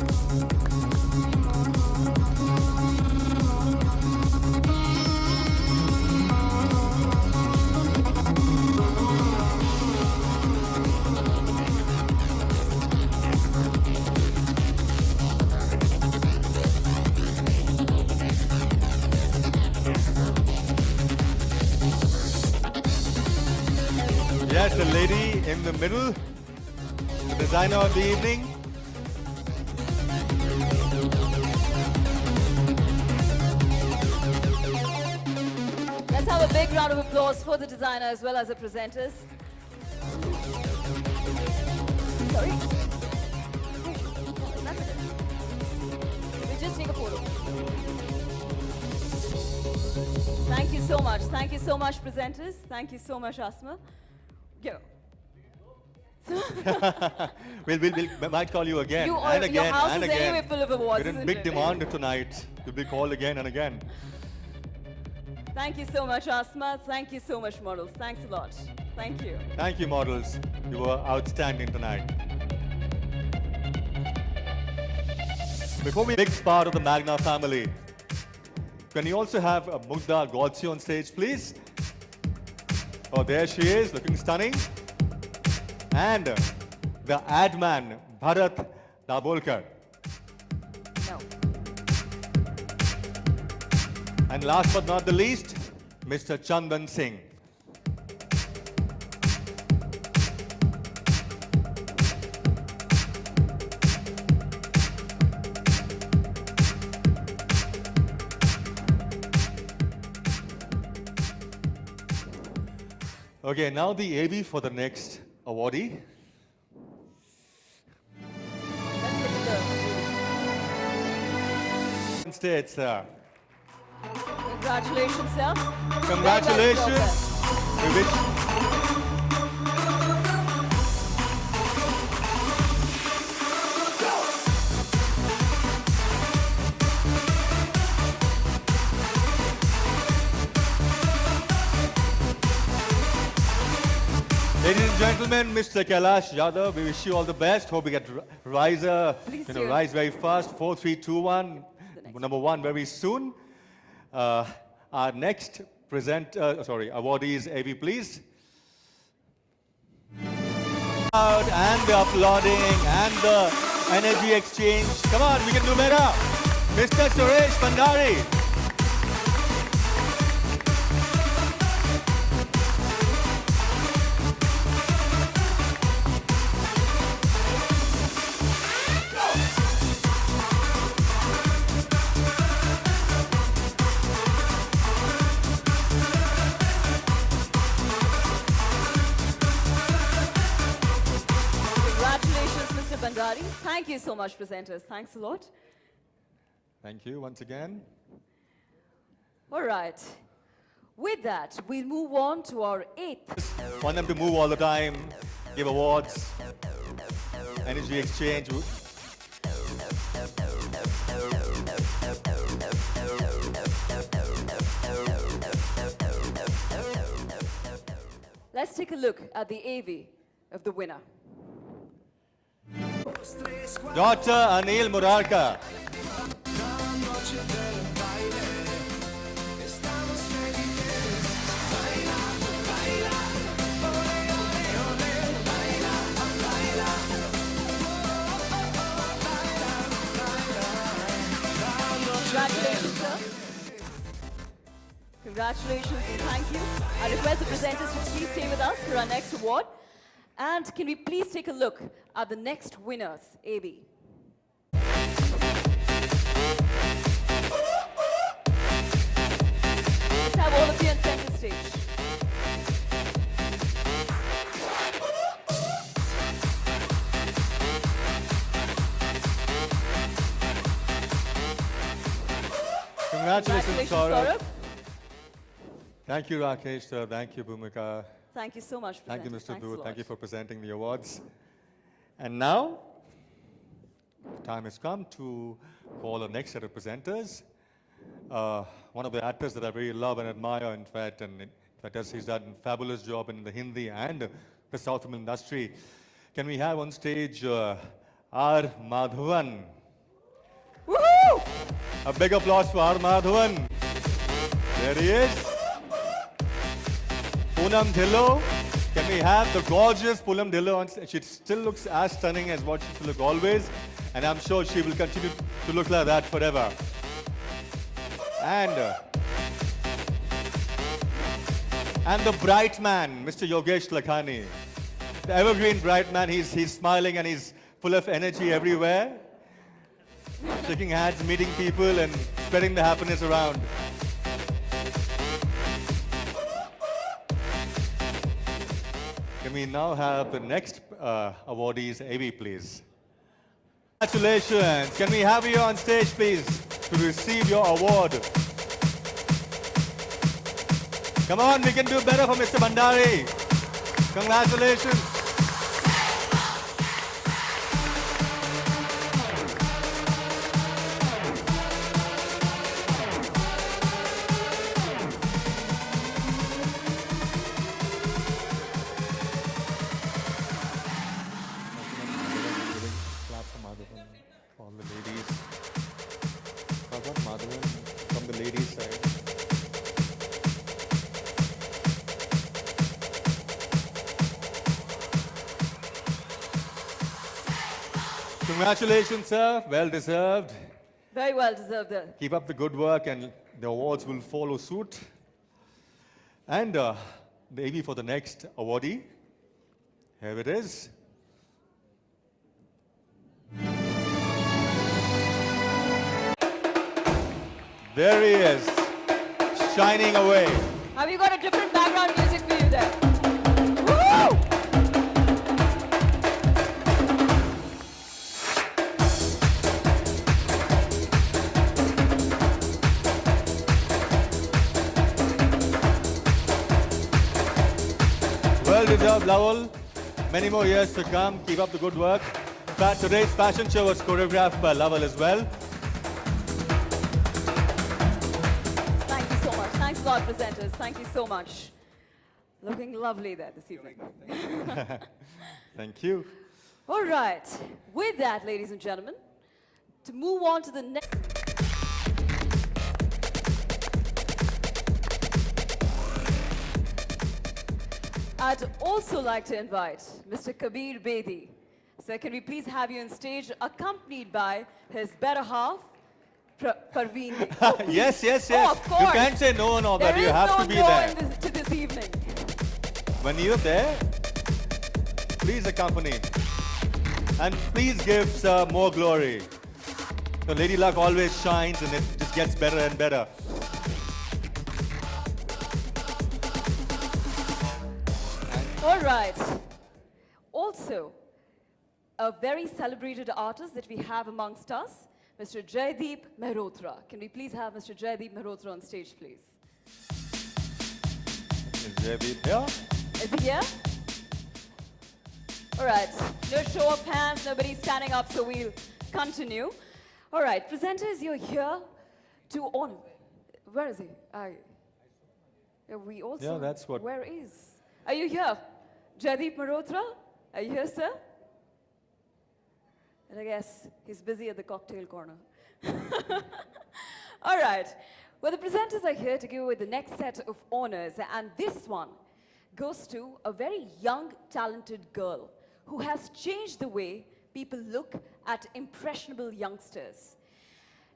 Speaker 16: Yes, the lady in the middle, the designer of the evening.
Speaker 15: Let's have a big round of applause for the designer as well as the presenters. Sorry? That's it. We'll just take a photo. Thank you so much. Thank you so much, presenters. Thank you so much, Asma. Go.
Speaker 16: We might call you again
Speaker 15: You
Speaker 16: and
Speaker 15: are-
Speaker 16: again
Speaker 15: your house
Speaker 16: and
Speaker 15: is
Speaker 16: again.
Speaker 15: anyway full of awards,
Speaker 16: You're in
Speaker 15: isn't
Speaker 16: big
Speaker 15: it?
Speaker 16: demand tonight. You'll be called again and again.
Speaker 15: Thank you so much, Asma. Thank you so much, models. Thanks a lot. Thank you.
Speaker 16: Thank you, models. You were outstanding tonight. Before we big part of the Magna family, can you also have Mugdha Godse on stage, please? Oh, there she is, looking stunning. And the ad man, Bharat Dabolkar.
Speaker 15: No.
Speaker 16: And last but not the least, Mr. Chandan Singh. Okay, now the AV for the next awardee. States,
Speaker 15: Congratulations, sir.
Speaker 16: Congratulations. We wish. Ladies and gentlemen, Mr. Kailash Yadav, we wish you all the best. Hope we get rise very fast. 4, 3, 2, 1. Number 1 very soon. Our next awardee is AV, please. And the applauding and the energy exchange. Come on, we can do better. Mr. Suresh Bhandari.
Speaker 15: Bhandari. Thank you so much, presenters. Thanks a lot.
Speaker 16: Thank you once again.
Speaker 15: All right. With that, we'll move on to our 8th.
Speaker 16: Want them to move all the time, give awards, energy exchange.
Speaker 15: let's take a look at the AV of the winner.
Speaker 16: Dr. Anil Murarka.
Speaker 15: Congratulations, sir. Congratulations and thank you. I request the presenters to please stay with us for our next award. And can we please take a look at the next winners, AB? Let's have all of you on center stage.
Speaker 16: Congratulations, Saurabh. Thank you, Rakesh, sir. Thank you, Bhumika.
Speaker 15: Thank you so much,
Speaker 16: Thank you,
Speaker 15: presenters.
Speaker 16: Mr.
Speaker 15: Thanks a
Speaker 16: Dhoot.
Speaker 15: lot.
Speaker 16: Thank you for presenting the awards. And now, the time has come to call our next set of presenters. One of the actors that I really love and admire, in fact, he's done a fabulous job in the Hindi and the South film industry. Can we have on stage R. Madhavan?
Speaker 15: Woohoo!
Speaker 16: A big applause for R. Madhavan. There he is. Poonam Dhillon. Can we have the gorgeous Poonam Dhillon? She still looks as stunning as what she used to look always. And I'm sure she will continue to look like that forever. And the bright man, Mr. Yogesh Lakhani. The evergreen bright man, he's smiling and he's full of energy everywhere. Shaking hands, meeting people and spreading the happiness around. Can we now have the next awardees, AV, please? Congratulations. Can we have you on stage, please, to receive your award? Come on, we can do better for Mr. Bhandari. Congratulations. Clap for Madhavan, for all the ladies. How about Madhavan from the ladies' side? Congratulations, sir. Well deserved.
Speaker 15: Very well deserved there.
Speaker 16: Keep up the good work and the awards will follow suit. And the AV for the next awardee. Here it is. There he is, shining away.
Speaker 15: Have you got a different background music for you there? Woo!
Speaker 16: Well deserved, Lawal. Many more years to come. Keep up the good work. In fact, today's fashion show was choreographed by Lawal as well.
Speaker 15: Thank you so much. Thanks a lot, presenters. Thank you so much. Looking lovely there this evening.
Speaker 16: Thank you.
Speaker 15: All right. With that, ladies and gentlemen, to move on to the next. I'd also like to invite Mr. Kabir Bedi. Sir, can we please have you on stage, accompanied by his better half, Parveen Bedi. Oh, please.
Speaker 16: Yes, yes,
Speaker 15: Oh,
Speaker 16: yes.
Speaker 15: of course.
Speaker 16: You can't say no and all that.
Speaker 15: There
Speaker 16: You
Speaker 15: is
Speaker 16: have
Speaker 15: no
Speaker 16: to be
Speaker 15: no
Speaker 16: there.
Speaker 15: to this evening.
Speaker 16: When you're there, please accompany. And please give Sir more glory. So Lady Luck always shines and it just gets better and better.
Speaker 15: All right. Also, a very celebrated artist that we have amongst us, Mr. Jaideep Mehrotra. Can we please have Mr. Jaideep Mehrotra on stage, please?
Speaker 16: Is Jaideep here?
Speaker 15: Is he here? All right. No show of hands, nobody's standing up, so we'll continue. All right, presenters, you're here to honor. Where is he? Yeah, we also.
Speaker 16: Yeah, that's what-
Speaker 15: Where is? Are you here? Jaideep Malhotra? Are you here, sir? And I guess he's busy at the cocktail corner. All right. Well, the presenters are here to give away the next set of honors, and this one goes to a very young, talented girl who has changed the way people look at impressionable youngsters.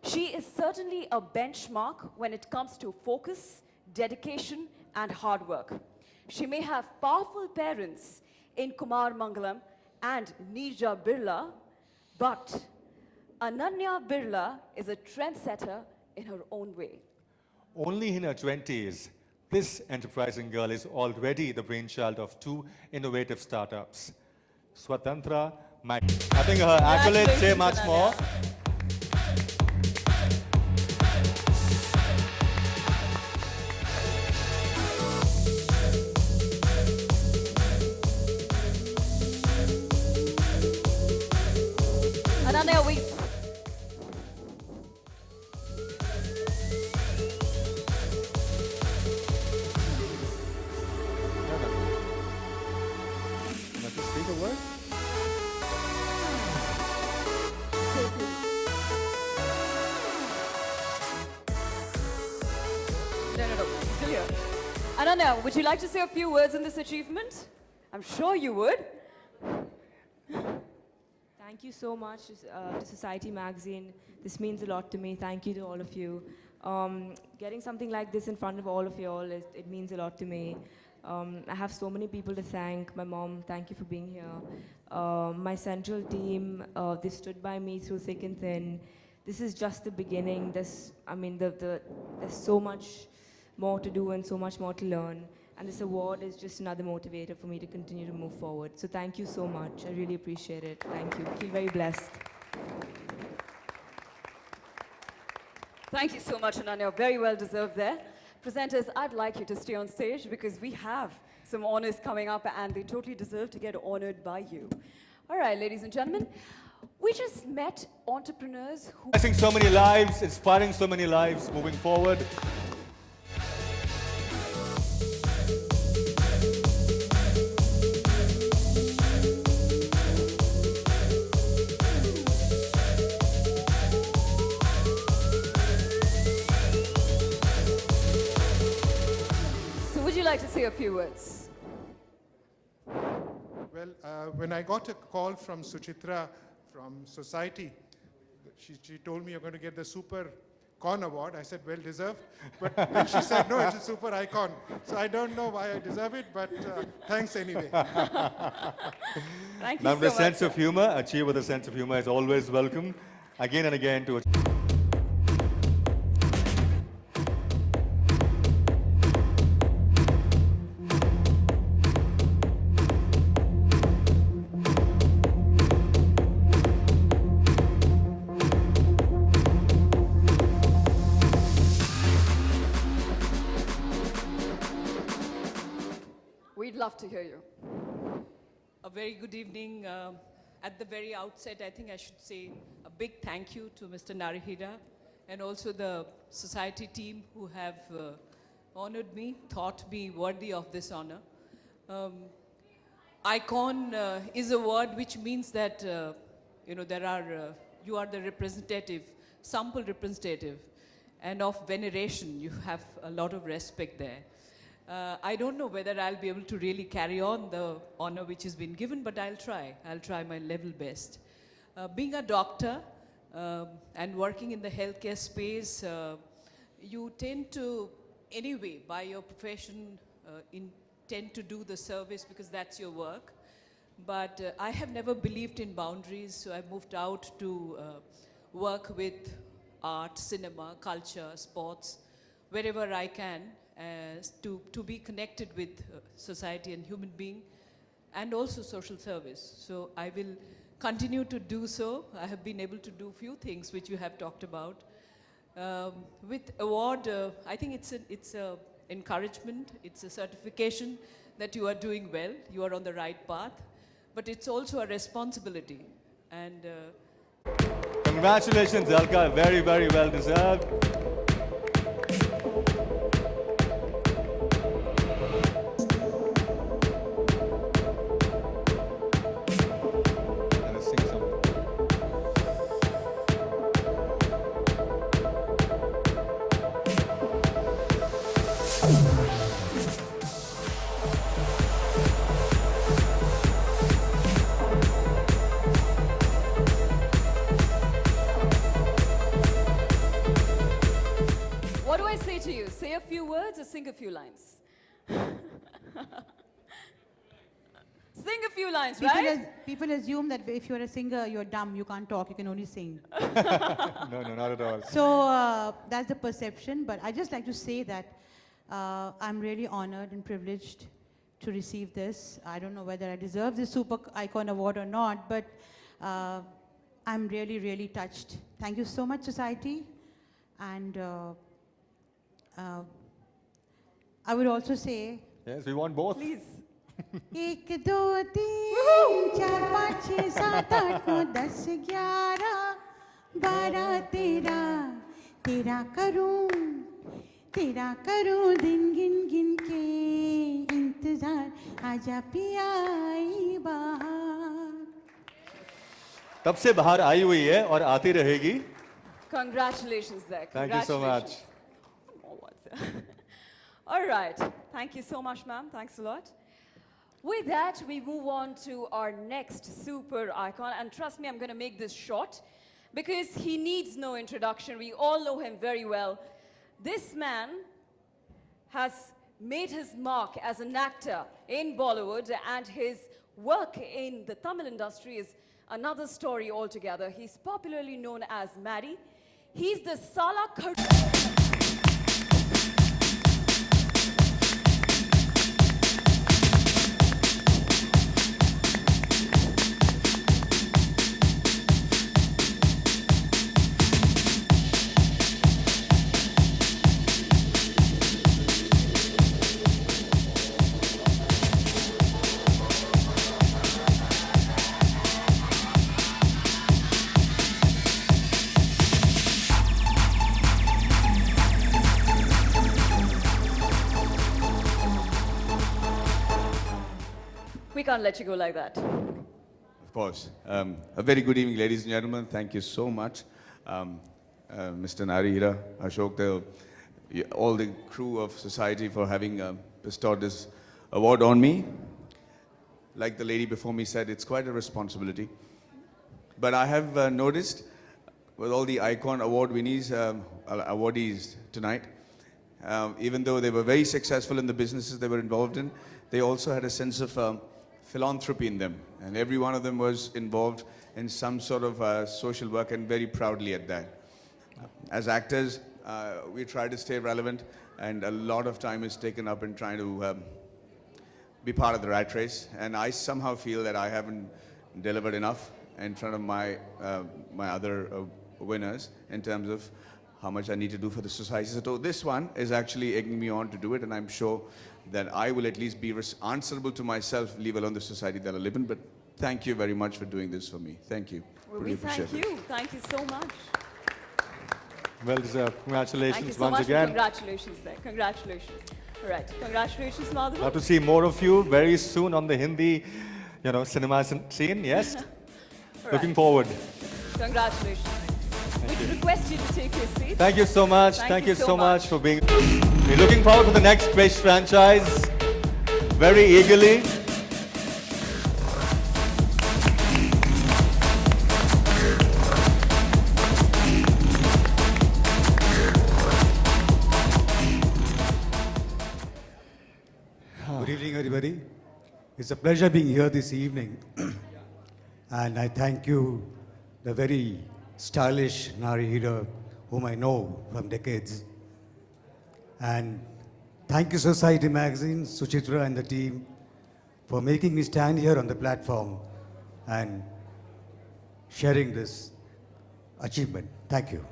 Speaker 15: She is certainly a benchmark when it comes to focus, dedication, and hard work. She may have powerful parents in Kumar Mangalam and Neerja Birla, but Ananya Birla is a trendsetter in her own way.
Speaker 16: Only in her 20s, this enterprising girl is already the brainchild of two innovative startups. Swatantra, I think her accolades say much more.
Speaker 15: Ananya, wait.
Speaker 16: Speak a word?
Speaker 15: No. Still here. Ananya, would you like to say a few words on this achievement? I'm sure you would.
Speaker 18: Thank you so much to Society Magazine. This means a lot to me. Thank you to all of you. Getting something like this in front of all of you all, it means a lot to me. I have so many people to thank. My mom, thank you for being here. My central team, they stood by me through thick and thin. This is just the beginning. There's so much more to do and so much more to learn. And this award is just another motivator for me to continue to move forward. So thank you so much. I really appreciate it. Thank you. I feel very blessed.
Speaker 15: Thank you so much, Ananya. Very well deserved there. Presenters, I'd like you to stay on stage because we have some honors coming up and they totally deserve to get honored by you. All right, ladies and gentlemen, we just met entrepreneurs who...
Speaker 16: Blessing so many lives, inspiring so many lives, moving forward.
Speaker 15: Like to say a few words.
Speaker 19: Well, when I got a call from Suchitra from Society, she told me you're going to get the Super Con Award. I said, well deserved. But then she said, no, it's a Super Icon. So I don't know why I deserve it, but thanks anyway.
Speaker 15: Thank you
Speaker 16: Now,
Speaker 15: so
Speaker 16: the
Speaker 15: much.
Speaker 16: sense of humor, achieve with a sense of humor is always welcome. Again and again to
Speaker 15: We'd love to hear you.
Speaker 20: A very good evening. At the very outset, I think I should say a big thank you to Mr. Narahira and also the society team who have honored me, thought me worthy of this honor. Icon is a word which means that, you are the representative, sample representative, and of veneration. You have a lot of respect there. I don't know whether I'll be able to really carry on the honor which has been given, but I'll try. I'll try my level best. Being a doctor and working in the healthcare space, you tend to, anyway, by your profession, tend to do the service because that's your work. But I have never believed in boundaries, so I moved out to work with art, cinema, culture, sports, wherever I can. To be connected with society and human being, and also social service. So I will continue to do so. I have been able to do few things which you have talked about. With award, I think it's a encouragement, it's a certification that you are doing well, you are on the right path, but it's also a responsibility. And
Speaker 16: congratulations, Alka, very, very well deserved.
Speaker 15: to you, say a few words or sing a few lines. Sing a few lines, right?
Speaker 21: People assume that if you're a singer, you're dumb, you can't talk, you can only sing.
Speaker 16: No, not at all.
Speaker 21: So that's the perception, but I just like to say that I'm really honored and privileged to receive this. I don't know whether I deserve this Super Icon Award or not, but I'm really, really touched. Thank you so much, society. And I would also say...
Speaker 16: Yes, we want both.
Speaker 15: Please.
Speaker 21: 1 2 3 4 5 6 7 8 9 10 11 12 13 तेरा करूं दिन गिन गिन के इंतजार आजा पिया आई बहार.
Speaker 16: तब से बाहर आई हुई है और आती रहेगी.
Speaker 15: Congratulations there.
Speaker 16: Thank you so much.
Speaker 15: All right. Thank you so much, ma'am. Thanks a lot. With that, we move on to our next super icon. And trust me, I'm going to make this short because he needs no introduction. We all know him very well. This man has made his mark as an actor in Bollywood, and his work in the Tamil industry is another story altogether. He's popularly known as Maddie. He's the Sala We can't let you go like that.
Speaker 14: Of course. A very good evening, ladies and gentlemen. Thank you so much, Mr. Narihira, Ashok, all the crew of society for having bestowed this award on me. Like the lady before me said, it's quite a responsibility. But I have noticed with all the Icon Award awardees tonight, even though they were very successful in the businesses they were involved in, they also had a sense of philanthropy in them. And every one of them was involved in some sort of social work, and very proudly at that. As actors, we try to stay relevant, and a lot of time is taken up in trying to be part of the rat race. And I somehow feel that I haven't delivered enough in front of my other winners in terms of how much I need to do for the society. So this one is actually egging me on to do it, and I'm sure that I will at least be answerable to myself, leave alone the society that I live in. But thank you very much for doing this for me. Thank you.
Speaker 15: Well, we thank you. Thank you so much.
Speaker 16: Well deserved. Congratulations
Speaker 15: Thank you so
Speaker 16: once
Speaker 15: much.
Speaker 16: again.
Speaker 15: Congratulations there. Congratulations. All right. Congratulations, Madhav.
Speaker 16: Love to see more of you very soon on the Hindi, cinema scene. Yes. Looking forward.
Speaker 15: Congratulations. We request you to take your seat.
Speaker 16: Thank you so much. Thank you so much for being. We're looking forward to the next Krish franchise very eagerly.
Speaker 10: Good evening, everybody. It's a pleasure being here this evening. And I thank you, the very stylish Narihira, whom I know from decades. And thank you, Society Magazine, Suchitra and the team, for making me stand here on the platform and sharing this achievement. Thank you.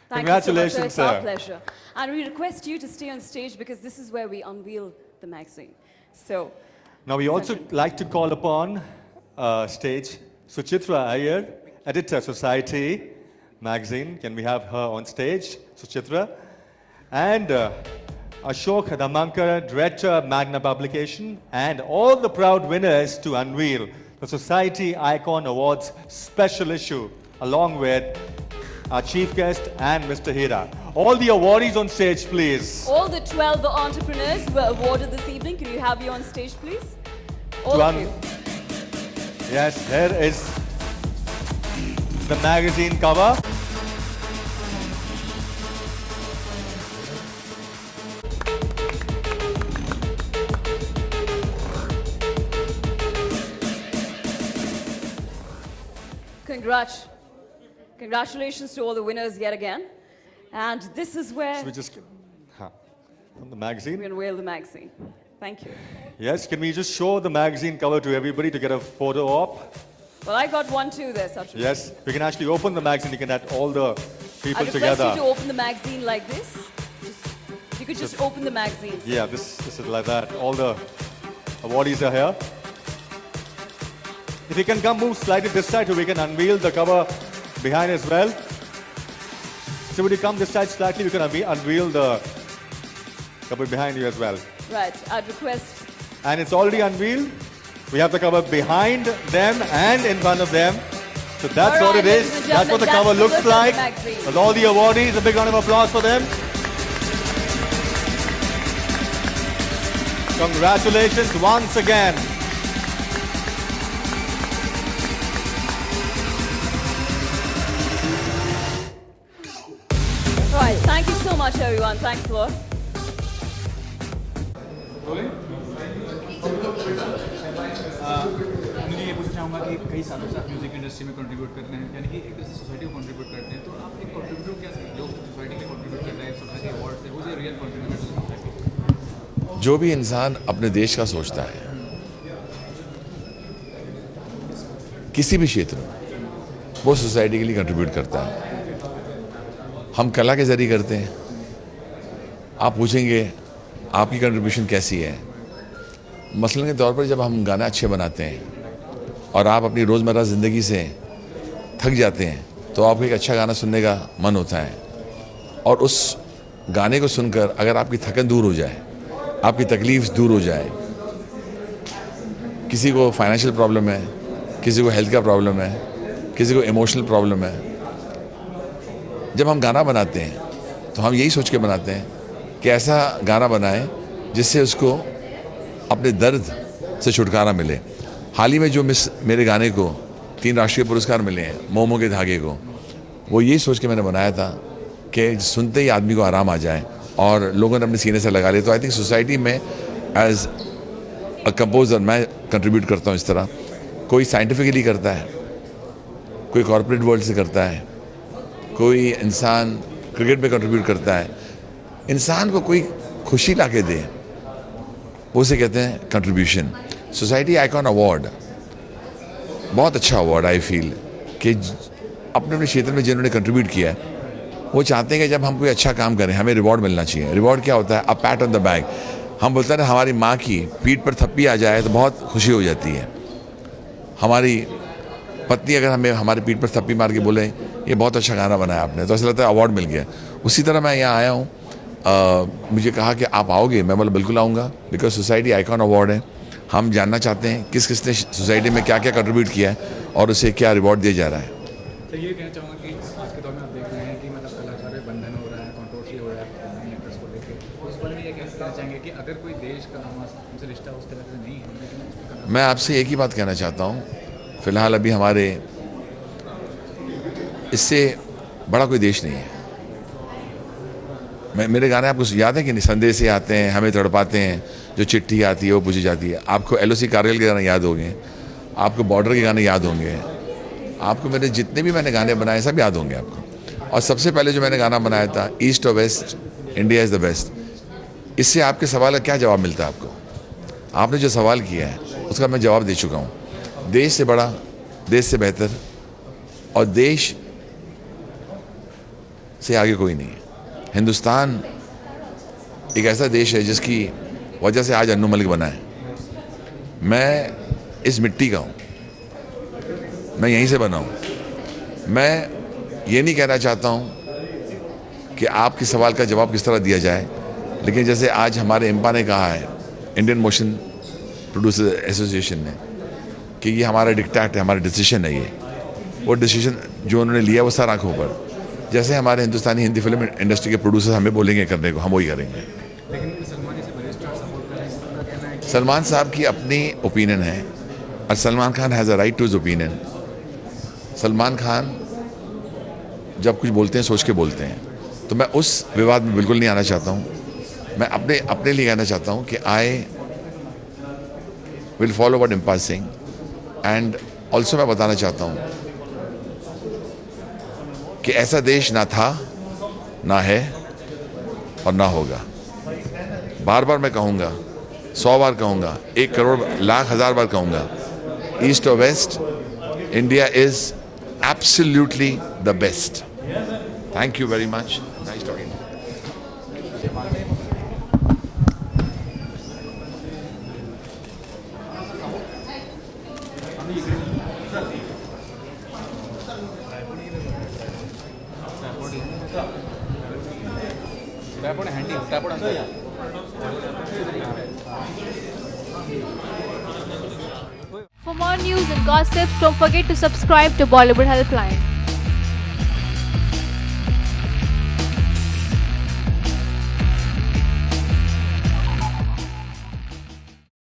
Speaker 15: Thank Congratulations, you so much, sir. It's our pleasure. And we request you to stay on stage because this is where we unveil the magazine. So,
Speaker 16: now we also like to call upon stage Suchitra Iyer, editor, Society Magazine. Can we have her on stage, Suchitra? And Ashok Damankar, director, Magna Publication, and all the proud winners to unveil the Society Icon Awards special issue, along with our chief guest and Mr. Hira. All the awardees on stage, please.
Speaker 15: All the 12 entrepreneurs were awarded this evening. Can you have you on stage, please? All of you.
Speaker 16: Yes, here is the magazine cover.
Speaker 15: Congratulations to all the winners yet again. And this is where
Speaker 16: Should we just from the magazine?
Speaker 15: we're going to wheel the magazine. Thank you.
Speaker 16: Yes, can we just show the magazine cover to everybody to get a photo op?
Speaker 15: Well, I got one too there, Sachin.
Speaker 16: Yes, we can actually open the magazine. You can add all the people
Speaker 15: I request
Speaker 16: together.
Speaker 15: you to open the magazine like this. If you could just open the magazine.
Speaker 16: Yeah, this is like that. All the awardees are here. If you can come move slightly this side so we can unveil the cover behind as well. So would you come this side slightly, we can unveil the cover behind you as well.
Speaker 15: Right, I'd request.
Speaker 16: And it's already unveiled. We have the cover behind them and in front of them. So that's
Speaker 15: All
Speaker 16: what
Speaker 15: right,
Speaker 16: it
Speaker 15: ladies
Speaker 16: is.
Speaker 15: and
Speaker 16: That's what the
Speaker 15: gentlemen,
Speaker 16: cover
Speaker 15: that's
Speaker 16: looks
Speaker 15: the look of the
Speaker 16: like.
Speaker 15: magazine.
Speaker 16: With all the awardees, a big round of applause for them. Congratulations once again.
Speaker 15: Right, thank you so much, everyone. Thanks a lot.
Speaker 3: मुझे ये पूछना चाहूँगा कि कई सालों से आप music industry में कंट्रीब्यूट कर रहे हैं, यानी कि एक तरह से सोसाइटी को कंट्रीब्यूट करते हैं, तो आप एक कंट्रीब्यूटर क्या जो सोसाइटी में कंट्रीब्यूट कर रहे हैं, सोसाइटी अवार्ड से, वो जो रियल कंट्रीब्यूटर टू सोसाइटी।
Speaker 1: जो भी इंसान अपने देश का सोचता है, किसी भी क्षेत्र में, वो सोसाइटी के लिए कंट्रीब्यूट करता है। हम कला के ज़रिए करते हैं। आप पूछेंगे आपकी कंट्रीब्यूशन कैसी है? मसलन के तौर पर जब हम गाना अच्छे बनाते हैं और आप अपनी रोज़मर्रा ज़िंदगी से थक जाते हैं, तो आपको एक अच्छा गाना सुनने का मन होता है, और उस गाने को सुनकर अगर आपकी थकन दूर हो जाए, आपकी तकलीफ़ दूर हो जाए, किसी को फाइनेंशियल प्रॉब्लम है, किसी को हेल्थ का प्रॉब्लम है, किसी को इमोशनल प्रॉब्लम है, जब हम गाना बनाते हैं तो हम यही सोच के बनाते हैं कि ऐसा गाना बनाएं जिससे उसको अपने दर्द से छुटकारा मिले। हाल ही में जो मेरे गाने को 3 राष्ट्रीय पुरस्कार मिले हैं, मोमो के धागे को, वो यही सोच के मैंने बनाया था कि सुनते ही आदमी को आराम आ जाए और लोगों ने अपने सीने से लगा लिया। तो आई थिंक सोसाइटी में एज अ कंपोज़र मैं कंट्रीब्यूट करता हूँ इस तरह। कोई साइंटिफिकली करता है, कोई कॉर्पोरेट वर्ल्ड से करता है, कोई इंसान क्रिकेट में कंट्रीब्यूट करता है। इंसान को कोई खुशी ला के दे, उसे कहते हैं कंट्रीब्यूशन। सोसाइटी आइकॉन अवार्ड बहुत अच्छा अवार्ड आई फील कि अपने अपने क्षेत्र में जिन्होंने कंट्रीब्यूट किया है, वो चाहते हैं कि जब हम कोई अच्छा काम करें हमें रिवॉर्ड मिलना चाहिए। रिवॉर्ड क्या होता है? अ पैट ऑन द बैक। हम बोलते हैं ना, हमारी माँ की पीठ पर थप्पी आ जाए तो बहुत खुशी हो जाती है। हमारी पत्नी अगर हमें हमारी पीठ पर थप्पी मार के बोले ये बहुत अच्छा गाना बनाया आपने, तो ऐसा लगता है अवार्ड मिल गया। उसी तरह मैं यहाँ आया हूँ, मुझे कहा कि आप आओगे, मैं बोला बिल्कुल आऊँगा, बिकॉज सोसाइटी आइकॉन अवार्ड है। हम जानना चाहते हैं किस किस ने सोसाइटी में क्या क्या कंट्रीब्यूट किया है और उसे क्या रिवॉर्ड दिया जा रहा है।
Speaker 3: तो ये कहना चाहूँगा कि आज के दौर में आप देख रहे हैं कि मतलब कलाकार में बंधन हो रहा है, कंट्रोवर्सी हो रहा है एक्टर्स को लेकर, उस बारे में ये कहना चाहेंगे कि अगर कोई देश का हमसे रिश्ता उस तरह से नहीं है, लेकिन
Speaker 1: मैं आपसे एक ही बात कहना चाहता हूँ, फ़िलहाल अभी हमारे इससे बड़ा कोई देश नहीं है। मेरे गाने आपको याद है कि नहीं? संदेश से आते हैं, हमें तड़पाते हैं, जो चिट्ठी आती है वो पूछी जाती है। आपको LOC कारगिल के गाने याद होंगे, आपको बॉर्डर के गाने याद होंगे, आपको मेरे जितने भी मैंने गाने बनाए सब याद होंगे आपको। और सबसे पहले जो मैंने गाना बनाया था, ईस्ट और west, India is the best. इससे आपके सवाल का क्या जवाब मिलता है आपको? आपने जो सवाल किया है उसका मैं जवाब दे चुका हूँ। देश से बड़ा, देश से बेहतर और देश से आगे कोई नहीं है। हिंदुस्तान एक ऐसा देश है जिसकी वजह से आज अन्नू मलिक बना है। मैं इस मिट्टी का हूँ, मैं यहीं से बना हूँ। मैं ये नहीं कहना चाहता हूँ कि आपके सवाल का जवाब किस तरह दिया जाए, लेकिन जैसे आज हमारे इम्पा ने कहा है, इंडियन मोशन प्रोड्यूसर एसोसिएशन ने, कि ये हमारा डिक्टेट है, हमारा डिसीजन है। ये वो डिसीजन जो उन्होंने लिया वो सर आँखों पर, जैसे हमारे हिंदुस्तानी हिंदी फिल्म इंडस्ट्री के प्रोड्यूसर हमें बोलेंगे करने को, हम वही करेंगे। सलमान साहब की अपनी ओपिनियन है और Salman Khan has a right to his opinion. Salman Khan जब कुछ बोलते हैं सोच के बोलते हैं, तो मैं उस विवाद में बिल्कुल नहीं आना चाहता हूँ। मैं अपने लिए कहना चाहता हूँ कि आई विल फॉलो व्हाट इम्पा सिंह, एंड ऑल्सो मैं बताना चाहता हूँ कि ऐसा देश ना था, ना है और ना होगा। बार बार मैं कहूँगा, 100 बार कहूँगा, 1 करोड़ लाख हज़ार बार कहूँगा, ईस्ट और west, India is absolutely the best. Thank you very much. Nice talking.
Speaker 4: For more news and gossip, don't forget to subscribe to Bollywood Helpline.